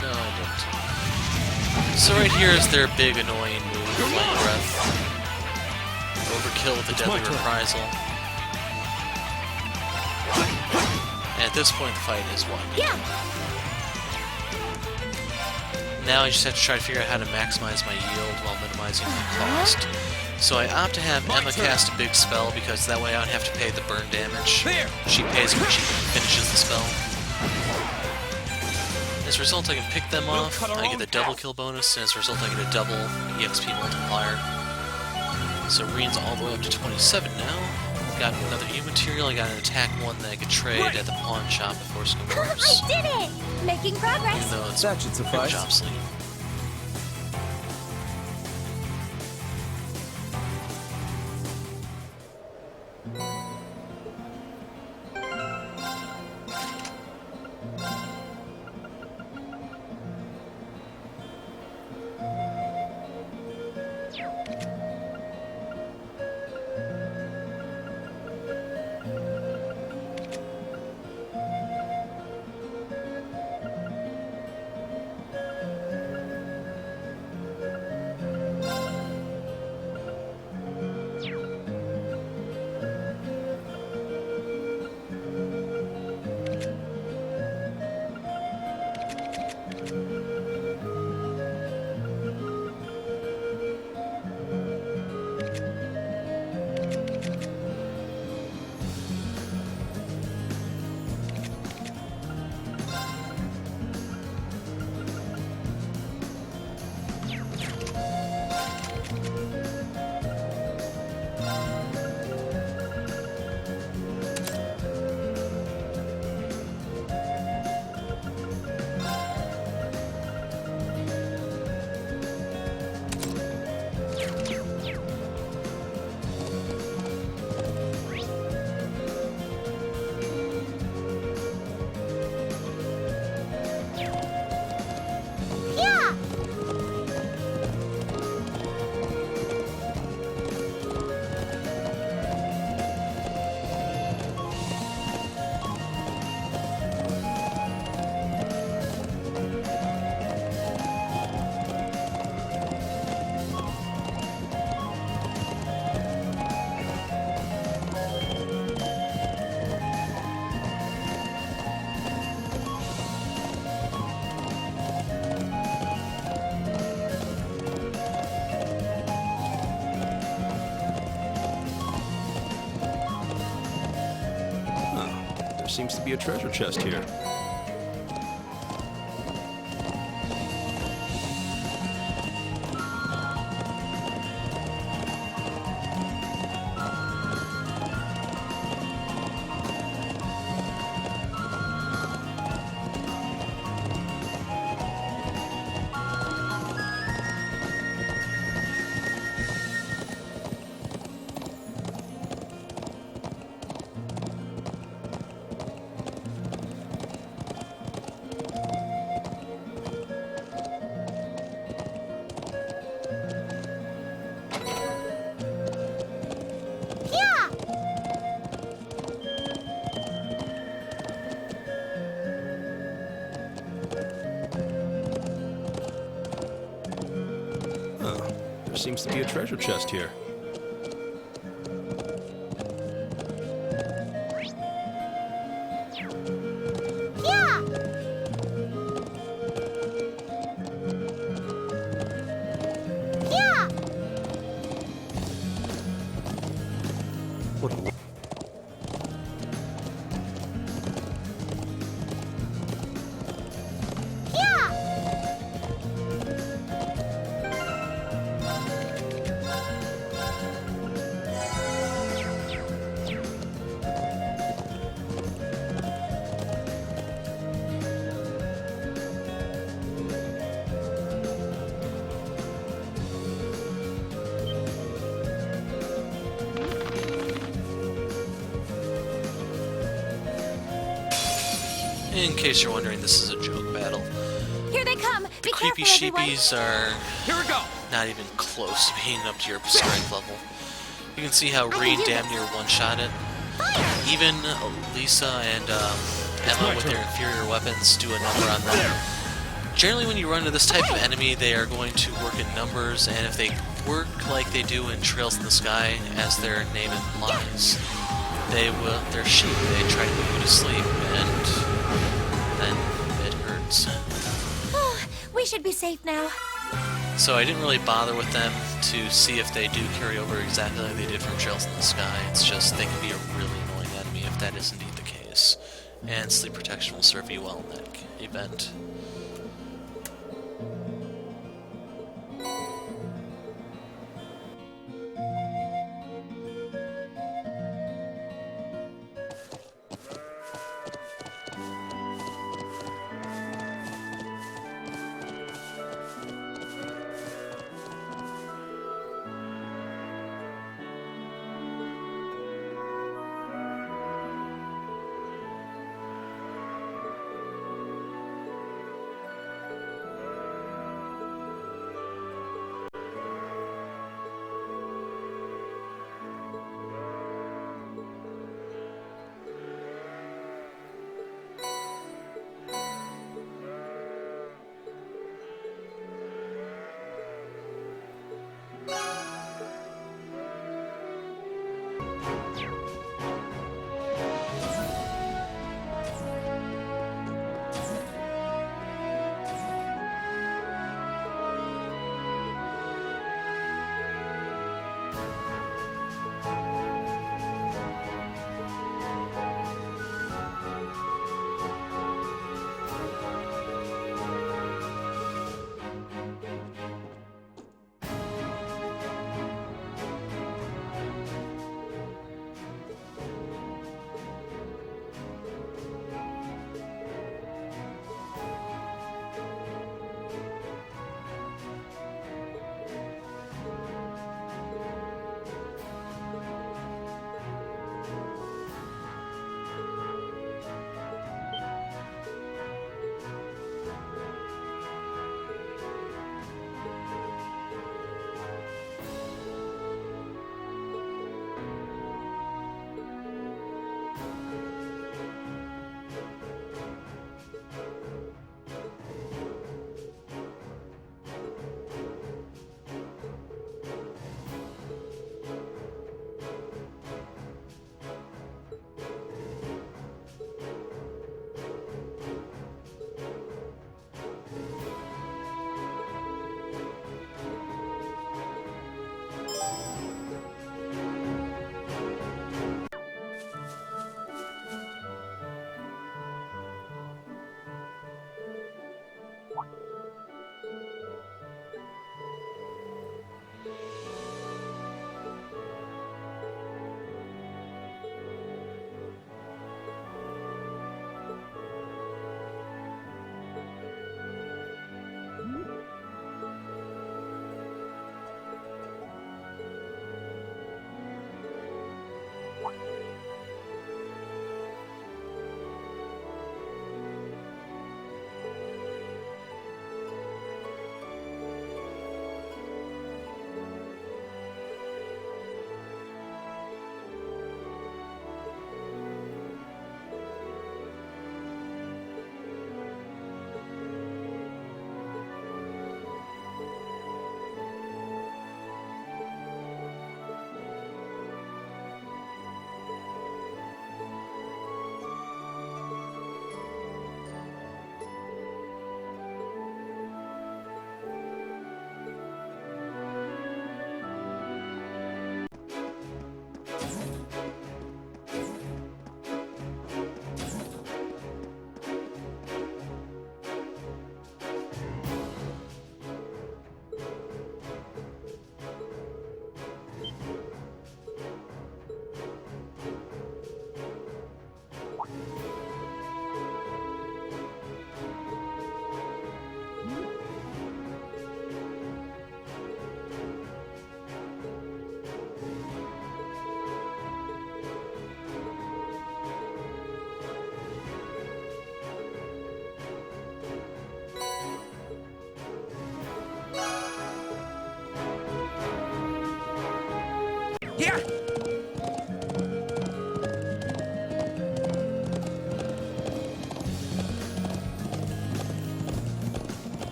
S1: No, I didn't. So right here is their big annoying move, Flame Breath. Overkill with a deadly reprisal. And at this point the fight is won.
S11: Yeah!
S1: Now I just have to try to figure out how to maximize my yield while minimizing my cost. So I opt to have Emma cast a big spell because that way I don't have to pay the burn damage. She pays when she finishes the spell. As a result, I can pick them off, I get the double kill bonus, and as a result I get a double EXP multiplier. So Reen's all the way up to 27 now. Got another new material, I got an attack one that I could trade at the pawn shop before school moves.
S11: I did it! Making progress!
S1: Even though it's
S6: That should suffice.
S1: good job, Sleeve.
S3: seems to be a treasure chest here. There seems to be a treasure chest here. What a
S1: In case you're wondering, this is a joke battle.
S11: Here they come!
S1: The
S11: Be
S1: creepy
S11: careful, everyone.
S1: sheepies are
S15: Here we go!
S1: not even close to being up to your strength level. You can see how Reed damn near one-shot it. Even Lisa and Emma with their inferior weapons do a number on them. Generally when you run into this type of enemy, they are going to work in numbers, and if they work like they do in Trails in the Sky, as their name implies, they're sheep. They try to put you to sleep, and then it hurts.
S11: Oh, we should be safe now.
S1: So I didn't really bother with them to see if they do carry over exactly like they did from Trails in the Sky. It's just they can be a really annoying enemy if that is indeed the case. And sleep protection will serve you well in that event.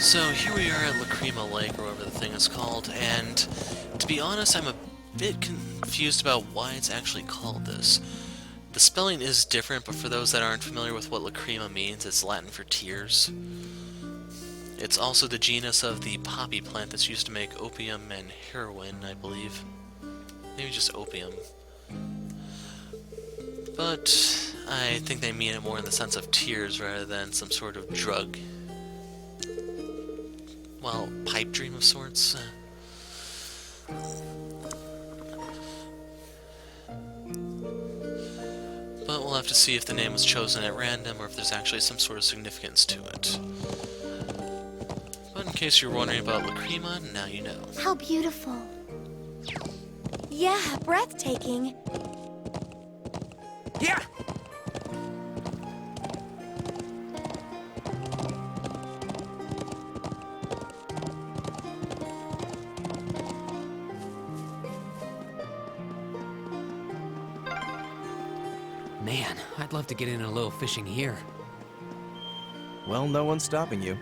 S1: So here we are at Lacrima Lake, or whatever the thing is called, and to be honest, I'm a bit confused about why it's actually called this. The spelling is different, but for those that aren't familiar with what Lacrima means, it's Latin for tears. It's also the genus of the poppy plant that's used to make opium and heroin, I believe. Maybe just opium. But I think they mean it more in the sense of tears rather than some sort of drug. Well, pipe dream of sorts. But we'll have to see if the name was chosen at random or if there's actually some sort of significance to it. But in case you're wondering about Lacrima, now you know.
S4: How beautiful.
S11: Yeah, breathtaking.
S15: Yeah!
S10: Man, I'd love to get in a little fishing here.
S6: Well, no one's stopping you.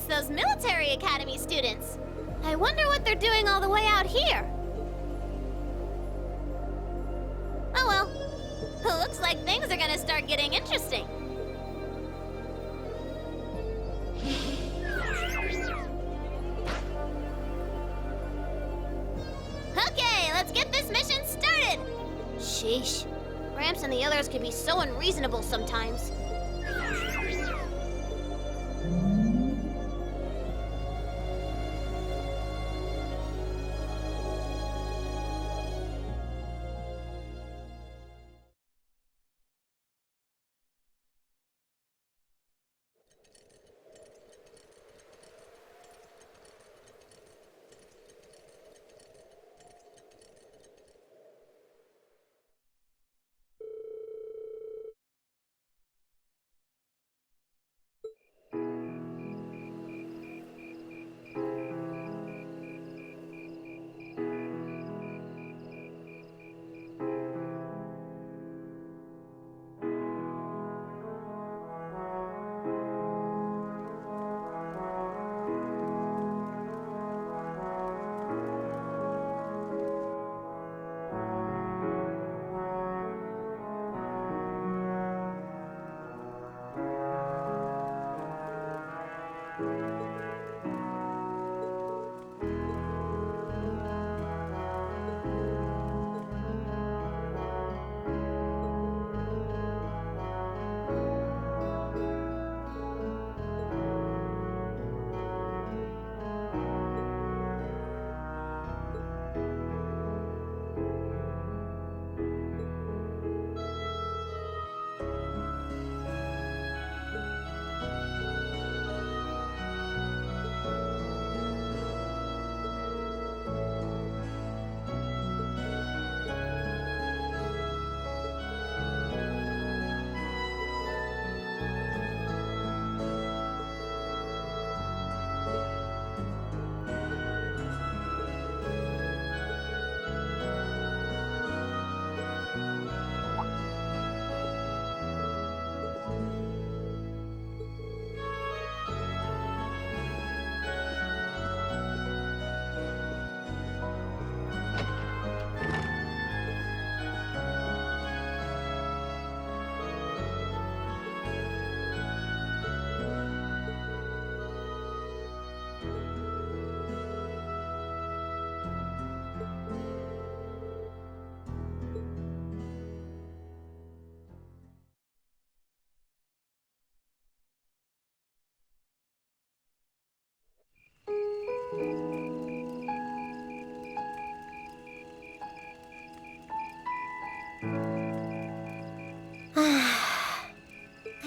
S11: It's those military academy students. I wonder what they're doing all the way out here. Oh well. Looks like things are gonna start getting interesting. Okay, let's get this mission started! Sheesh. Gramps and the others can be so unreasonable sometimes.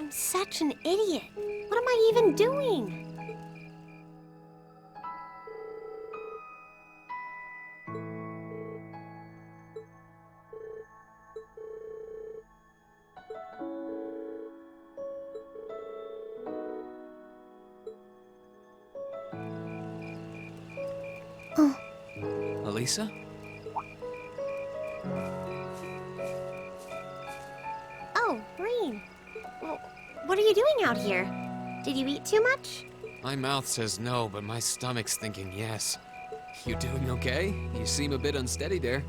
S11: I'm such an idiot. What am I even doing?
S10: Elisa?
S4: Oh, Breen. Well, what are you doing out here? Did you eat too much?
S10: My mouth says no, but my stomach's thinking yes. You doing okay? You seem a bit unsteady there.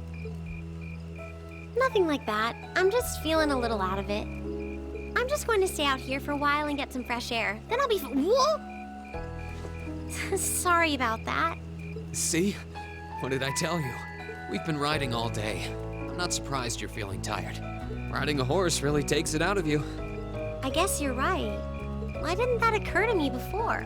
S4: Nothing like that. I'm just feeling a little out of it. I'm just going to stay out here for a while and get some fresh air. Then I'll be Whoa! Sorry about that.
S10: See? What did I tell you? We've been riding all day. I'm not surprised you're feeling tired. Riding a horse really takes it out of you.
S4: I guess you're right. Why didn't that occur to me before?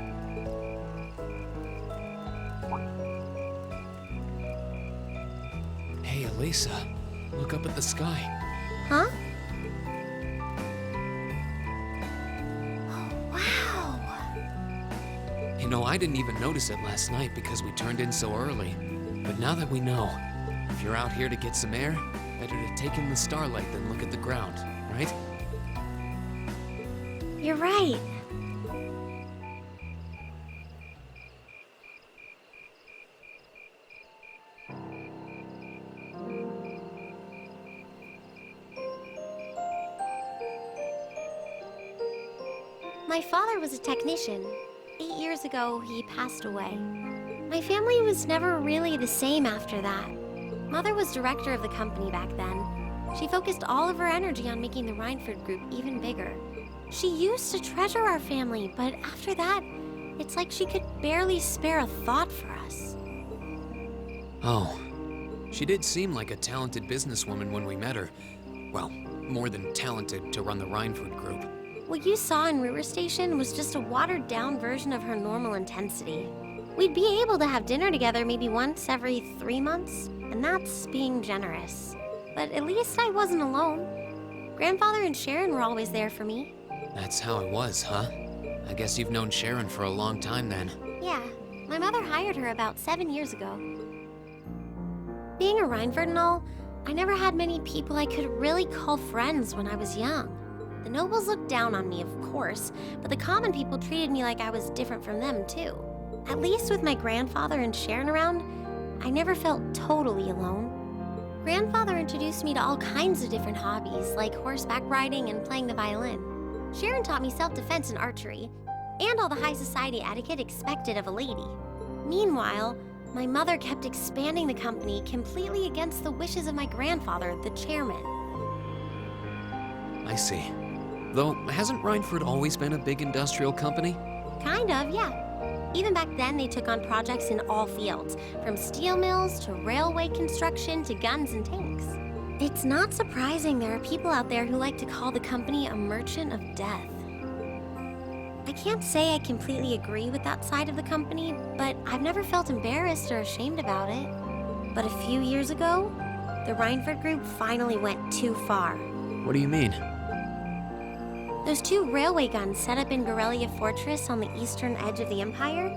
S10: Hey, Elisa. Look up at the sky.
S4: Huh? Wow.
S10: You know, I didn't even notice it last night because we turned in so early. But now that we know, if you're out here to get some air, better to take in the starlight than look at the ground, right?
S4: You're right. My father was a technician. 8 years ago, he passed away. My family was never really the same after that. Mother was director of the company back then. She focused all of her energy on making the Rhineford group even bigger. She used to treasure our family, but after that, it's like she could barely spare a thought for us.
S10: Oh. She did seem like a talented businesswoman when we met her. Well, more than talented to run the Rhineford group.
S4: What you saw in River Station was just a watered-down version of her normal intensity. We'd be able to have dinner together maybe once every 3 months, and that's being generous. But at least I wasn't alone. Grandfather and Sharon were always there for me.
S10: That's how it was, huh? I guess you've known Sharon for a long time then.
S4: Yeah, my mother hired her about 7 years ago. Being a Rhineford and all, I never had many people I could really call friends when I was young. The nobles looked down on me, of course, but the common people treated me like I was different from them, too. At least with my grandfather and Sharon around, I never felt totally alone. Grandfather introduced me to all kinds of different hobbies, like horseback riding and playing the violin. Sharon taught me self-defense and archery, and all the high society etiquette expected of a lady. Meanwhile, my mother kept expanding the company completely against the wishes of my grandfather, the chairman.
S10: I see. Though, hasn't Rhineford always been a big industrial company?
S4: Kind of, yeah. Even back then, they took on projects in all fields, from steel mills to railway construction to guns and tanks. It's not surprising there are people out there who like to call the company a merchant of death. I can't say I completely agree with that side of the company, but I've never felt embarrassed or ashamed about it. But a few years ago, the Rhineford group finally went too far.
S10: What do you mean?
S4: Those 2 railway guns set up in Gorelia Fortress on the eastern edge of the Empire?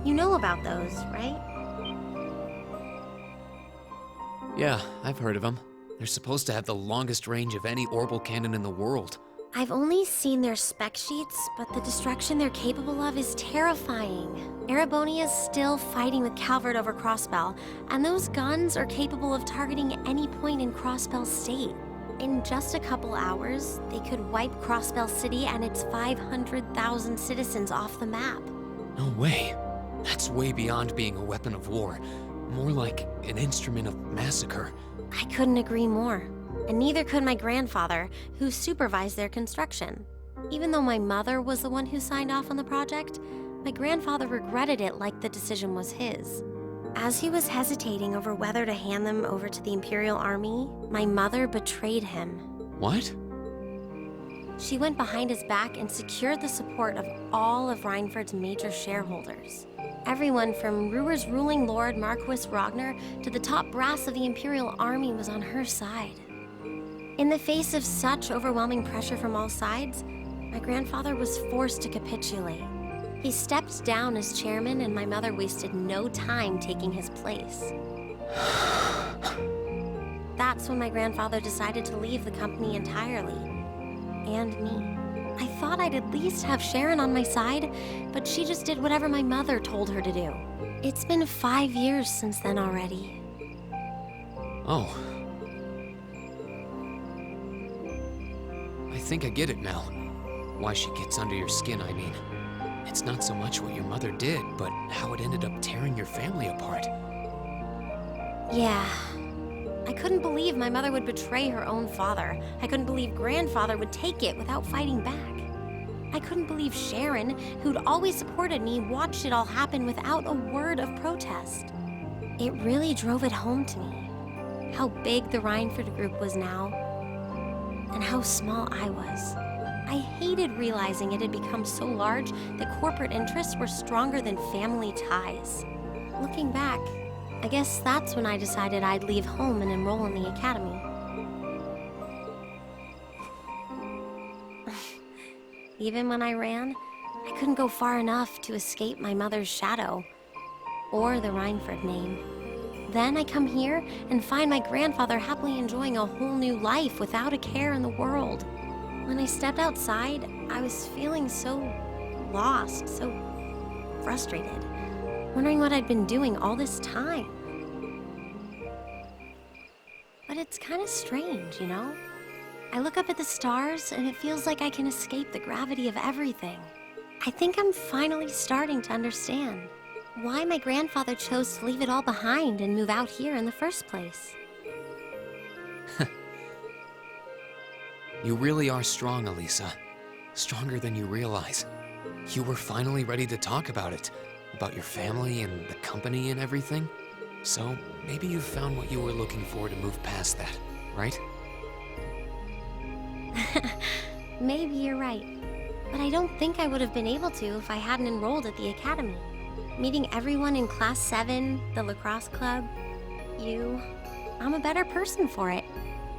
S4: You know about those, right?
S10: Yeah, I've heard of them. They're supposed to have the longest range of any orbital cannon in the world.
S4: I've only seen their spec sheets, but the destruction they're capable of is terrifying. Erebonia's still fighting with Calvard over Crossbell, and those guns are capable of targeting any point in Crossbell State. In just a couple hours, they could wipe Crossbell City and its 500,000 citizens off the map.
S10: No way. That's way beyond being a weapon of war. More like an instrument of massacre.
S4: I couldn't agree more. And neither could my grandfather, who supervised their construction. Even though my mother was the one who signed off on the project, my grandfather regretted it like the decision was his. As he was hesitating over whether to hand them over to the Imperial Army, my mother betrayed him.
S10: What?
S4: She went behind his back and secured the support of all of Rhineford's major shareholders. Everyone from Ruhr's ruling lord Marquis Ragnar to the top brass of the Imperial Army was on her side. In the face of such overwhelming pressure from all sides, my grandfather was forced to capitulate. He stepped down as chairman, and my mother wasted no time taking his place. That's when my grandfather decided to leave the company entirely. And me. I thought I'd at least have Sharon on my side, but she just did whatever my mother told her to do. It's been 5 years since then already.
S10: Oh. I think I get it now. Why she gets under your skin, I mean. It's not so much what your mother did, but how it ended up tearing your family apart.
S4: Yeah. I couldn't believe my mother would betray her own father. I couldn't believe grandfather would take it without fighting back. I couldn't believe Sharon, who'd always supported me, watched it all happen without a word of protest. It really drove it home to me. How big the Rhineford group was now, and how small I was. I hated realizing it had become so large that corporate interests were stronger than family ties. Looking back, I guess that's when I decided I'd leave home and enroll in the academy. Even when I ran, I couldn't go far enough to escape my mother's shadow, or the Rhineford name. Then I come here and find my grandfather happily enjoying a whole new life without a care in the world. When I stepped outside, I was feeling so lost, so frustrated, wondering what I'd been doing all this time. But it's kind of strange, you know? I look up at the stars and it feels like I can escape the gravity of everything. I think I'm finally starting to understand why my grandfather chose to leave it all behind and move out here in the first place.
S10: You really are strong, Elisa. Stronger than you realize. You were finally ready to talk about it. About your family and the company and everything. So, maybe you found what you were looking for to move past that, right?
S4: Maybe you're right. But I don't think I would have been able to if I hadn't enrolled at the academy. Meeting everyone in Class 7, the lacrosse club, you... I'm a better person for it.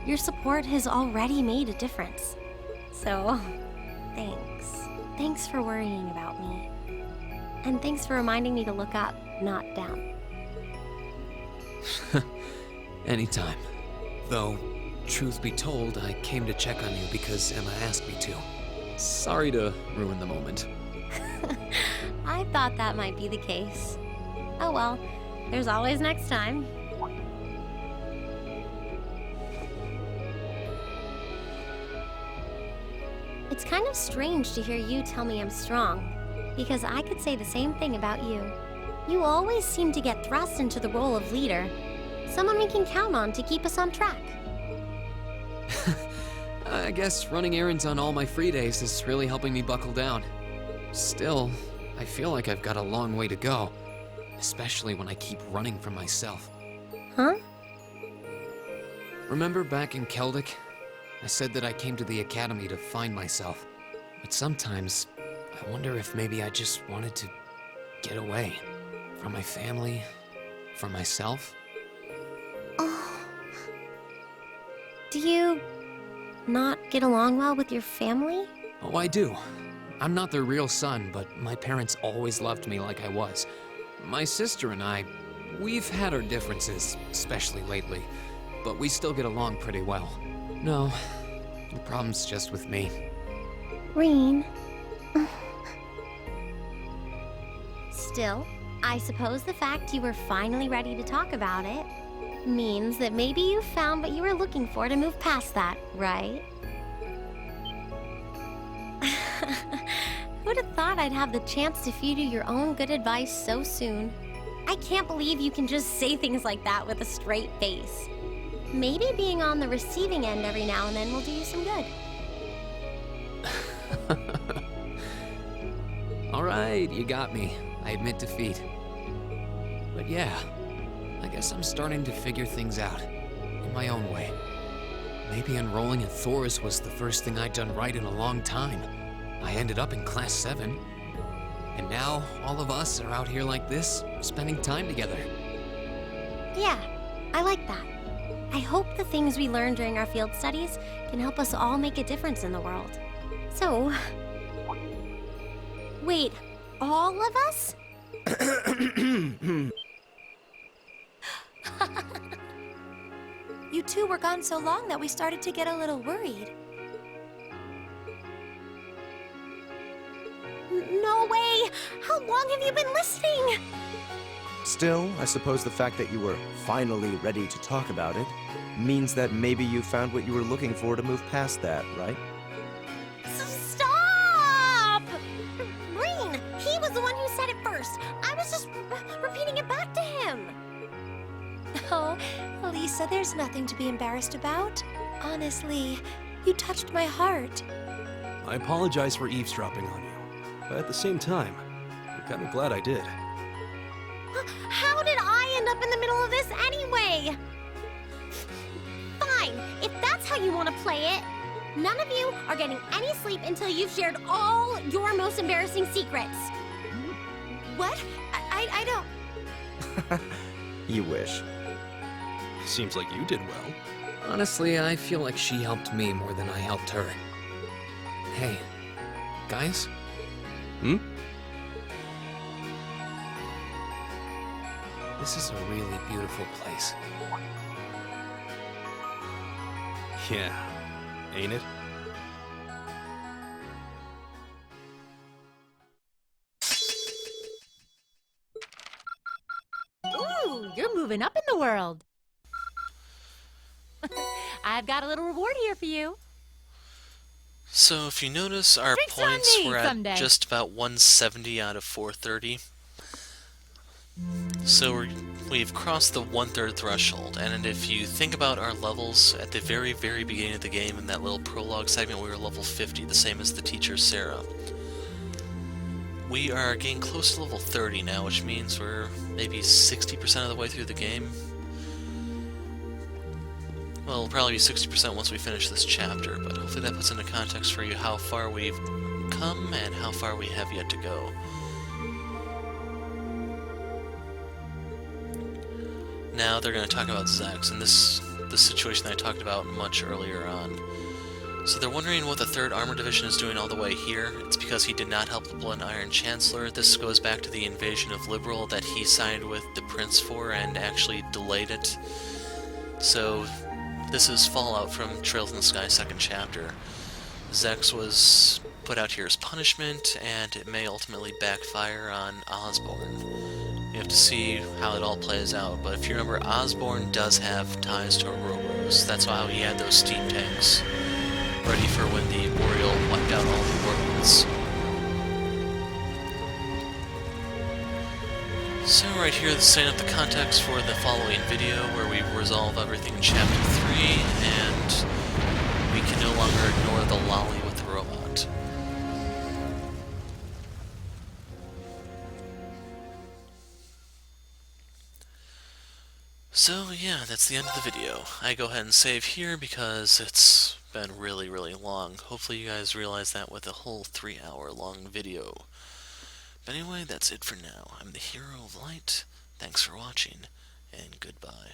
S4: Your support has already made a difference. So, thanks. Thanks for worrying about me. And thanks for reminding me to look up, not down.
S10: Anytime. Though, truth be told, I came to check on you because Emma asked me to. Sorry to ruin the moment.
S4: I thought that might be the case. Oh well, there's always next time. It's kind of strange to hear you tell me I'm strong, because I could say the same thing about you. You always seem to get thrust into the role of leader, someone we can count on to keep us on track.
S10: I guess running errands on all my free days is really helping me buckle down. Still, I feel like I've got a long way to go, especially when I keep running from myself.
S4: Huh?
S10: Remember back in Keldic? I said that I came to the academy to find myself. But sometimes, I wonder if maybe I just wanted to get away. From my family, from myself.
S4: Oh. Do you not get along well with your family?
S10: Oh, I do. I'm not their real son, but my parents always loved me like I was. My sister and I, we've had our differences, especially lately, but we still get along pretty well. No, the problem's just with me.
S4: Reen. Still, I suppose the fact you were finally ready to talk about it means that maybe you found what you were looking for to move past that, right? Who'd have thought I'd have the chance to feed you your own good advice so soon? I can't believe you can just say things like that with a straight face. Maybe being on the receiving end every now and then will do you some good.
S10: Alright, you got me. I admit defeat. But yeah, I guess I'm starting to figure things out. In my own way. Maybe enrolling at Thor's was the first thing I'd done right in a long time. I ended up in Class 7. And now, all of us are out here like this, spending time together.
S4: Yeah, I like that. I hope the things we learned during our field studies can help us all make a difference in the world. So... Wait, all of us?
S13: You two were gone so long that we started to get a little worried.
S4: No way! How long have you been listening?
S6: Still, I suppose the fact that you were finally ready to talk about it means that maybe you found what you were looking for to move past that, right?
S4: Stop! Reen, he was the one who said it first. I was just repeating it back to him.
S13: Oh, Lisa, there's nothing to be embarrassed about. Honestly, you touched my heart.
S3: I apologize for eavesdropping on you, but at the same time, I'm kind of glad I did.
S4: How did I end up in the middle of this anyway? Fine, if that's how you want to play it. None of you are getting any sleep until you've shared all your most embarrassing secrets.
S13: What? I don't...
S6: You wish.
S3: Seems like you did well.
S10: Honestly, I feel like she helped me more than I helped her. Hey, guys?
S3: Hmm?
S10: This is a really beautiful place.
S3: Yeah, ain't it?
S9: Ooh, you're moving up in the world. I've got a little reward here for you.
S1: So if you notice, our
S9: Drinks on
S1: points
S9: me
S1: were at
S9: someday.
S1: just about 170 out of 430. So we've crossed the 1/3 threshold, and if you think about our levels at the very, very beginning of the game, in that little prologue segment, we were level 50, the same as the teacher Sarah. We are getting close to level 30 now, which means we're maybe 60% of the way through the game. Well, it'll probably be 60% once we finish this chapter, but hopefully that puts into context for you how far we've come and how far we have yet to go. Now they're going to talk about Zechs, and this situation that I talked about much earlier on. So they're wondering what the 3rd Armor Division is doing all the way here. It's because he did not help the Blood and Iron Chancellor. This goes back to the invasion of Liberal that he signed with the Prince for and actually delayed it. So this is fallout from Trails in the Sky 2nd chapter. Zechs was put out here as punishment, and it may ultimately backfire on Osborne. You have to see how it all plays out, but if you remember, Osborne does have ties to Ouroboros. That's why he had those steam tanks ready for when the Oriole wiped out all the Warlords. So right here, this is setting up the context for the following video, where we resolve everything in Chapter 3, and we can no longer ignore the lolly with the robot. So yeah, that's the end of the video. I go ahead and save here because it's been really, really long. Hopefully you guys realize that with a whole 3-hour long video. But anyway, that's it for now. I'm the Hero of Light. Thanks for watching, and goodbye.